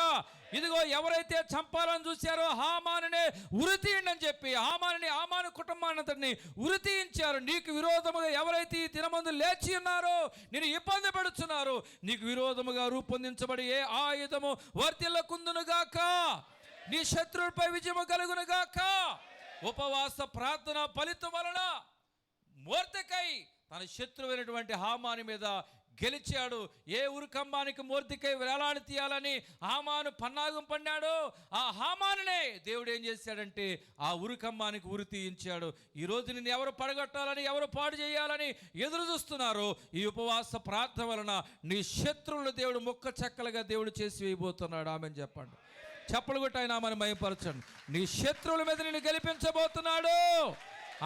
ఇదిగో ఎవరైతే చంపాలని చూశారో హామానునే ఉరితీయండి చెప్పి హామాను కుటుంబాన్ని ఉరితీయించారు. నీకు విరోధముగా ఎవరైతే ఈ దినమందు లేచి ఉన్నారో, నేను ఇబ్బంది పెడుతున్నారు, నీకు విరోధముగా రూపొందించబడి ఏ ఆయుధము వర్తిల్లకుందునుగాక. నీ శత్రువులపై విజయము కలుగునుగాక. ఉపవాస ప్రార్థన ఫలితం వలన మొర్దెకై తన శత్రువైనటువంటి హామాను మీద గెలిచాడు. ఏ ఉరికంబానికి మొర్దెకై వేలాడి తీయాలని హామాను పన్నాగం పన్నాడు, ఆ హామానునే దేవుడు ఏం చేశాడంటే ఆ ఉరికంబానికి ఉరి తీయించాడు. ఈరోజు నిన్ను ఎవరు పడగొట్టాలని, ఎవరు పాడు చేయాలని ఎదురు చూస్తున్నారు, ఈ ఉపవాస ప్రార్థన వలన నీ శత్రువులు దేవుడు మొక్క చెక్కలుగా దేవుడు చేసి వేయబోతున్నాడు. ఆమెను చెప్పండి, చప్పలు కొట్టి ఆయన ఆమెను మహిమపరచండి. నీ శత్రువుల మీద నిన్ను గెలిపించబోతున్నాడు.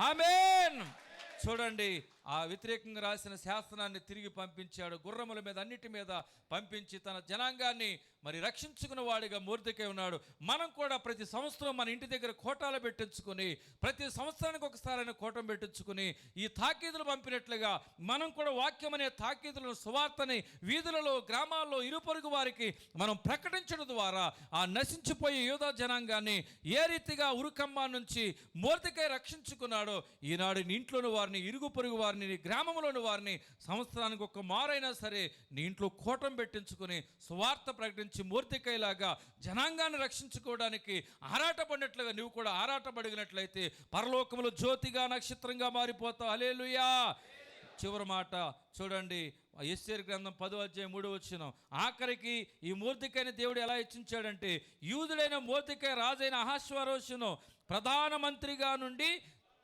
ఆమేన్. చూడండి, ఆ వ్యతిరేకంగా రాసిన శాసనాన్ని తిరిగి పంపించాడు. గుర్రముల మీద అన్నిటి మీద పంపించి తన జనాంగాన్ని మరి రక్షించుకున్న వాడిగా మొర్దెకై ఉన్నాడు. మనం కూడా ప్రతి సంవత్సరం మన ఇంటి దగ్గర కోటాలు పెట్టించుకొని, ప్రతి సంవత్సరానికి ఒకసారి కోటం పెట్టించుకొని ఈ తాకీదులు పంపినట్లుగా మనం కూడా వాక్యం అనే తాకీదులను, సువార్తని వీధులలో, గ్రామాల్లో, ఇరుపొరుగు వారికి మనం ప్రకటించడం ద్వారా ఆ నశించిపోయే యూదా జనాంగాన్ని ఏ రీతిగా ఉరుకమ్మ నుంచి మొర్దెకై రక్షించుకున్నాడో, ఈనాడు నీ ఇంట్లోని వారిని, ఇరుగు పొరుగు వారిని, నీ గ్రామంలోని వారిని సంవత్సరానికి ఒక మారైనా సరే నీ ఇంట్లో కోటం పెట్టించుకొని సువార్త ప్రకటించి మొర్దెకైలాగా జనాంగాన్ని రక్షించుకోవడానికి ఆరాటపడినట్లుగా నువ్వు కూడా ఆరాటపడినట్లయితే పరలోకములో జ్యోతిగా, నక్షత్రంగా మారిపోతావు. హల్లెలూయా. చివరి మాట చూడండి, ఎస్తేరు గ్రంథం 10:3 ఆఖరికి ఈ మొర్దెకైని దేవుడు ఎలా హెచ్చించాడంటే, యూదుడైన మొర్దెకై రాజైన అహష్వేరోషును ప్రధానమంత్రిగా నుండి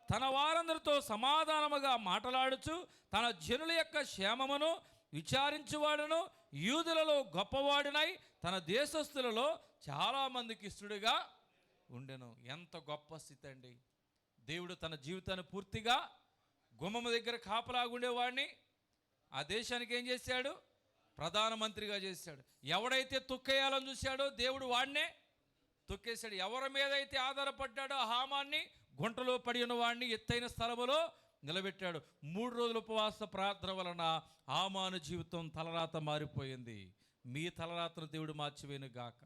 తన వారందరితో సమాధానముగా మాట్లాడుచు తన జనుల యొక్క క్షేమమును విచారించువాడును, యూదులలో గొప్పవాడినై తన దేశస్థులలో చాలామందికి ఇష్టడుగా ఉండెను. ఎంత గొప్ప స్థితి అండి. దేవుడు తన జీవితాన్ని పూర్తిగా గుమ్మము దగ్గర కాపలాగుండేవాడిని ఆ దేశానికి ఏం చేశాడు? ప్రధానమంత్రిగా చేశాడు. ఎవడైతే తొక్కేయాలని చూశాడో దేవుడు వాడినే తొక్కేశాడు. ఎవరి మీద అయితే ఆధారపడ్డాడో హామాన్ని, గుంటలో పడి ఉన్న వాడిని ఎత్తైన స్థలములో నిలబెట్టాడు. 3 రోజుల ఉపవాస ప్రార్థన వలన హామాను జీవితం తలరాత మారిపోయింది. మీ తలరాతను దేవుడు మార్చివేయును గాక.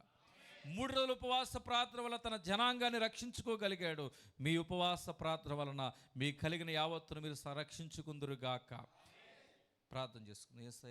3 రోజుల ఉపవాస ప్రార్థన వలన తన జనాంగాన్ని రక్షించుకోగలిగాడు. మీ ఉపవాస ప్రార్థన వలన మీ కలిగిన యావత్తును మీరు సంరక్షించుకుందురు గాక. ప్రార్థన చేసుకుందాం.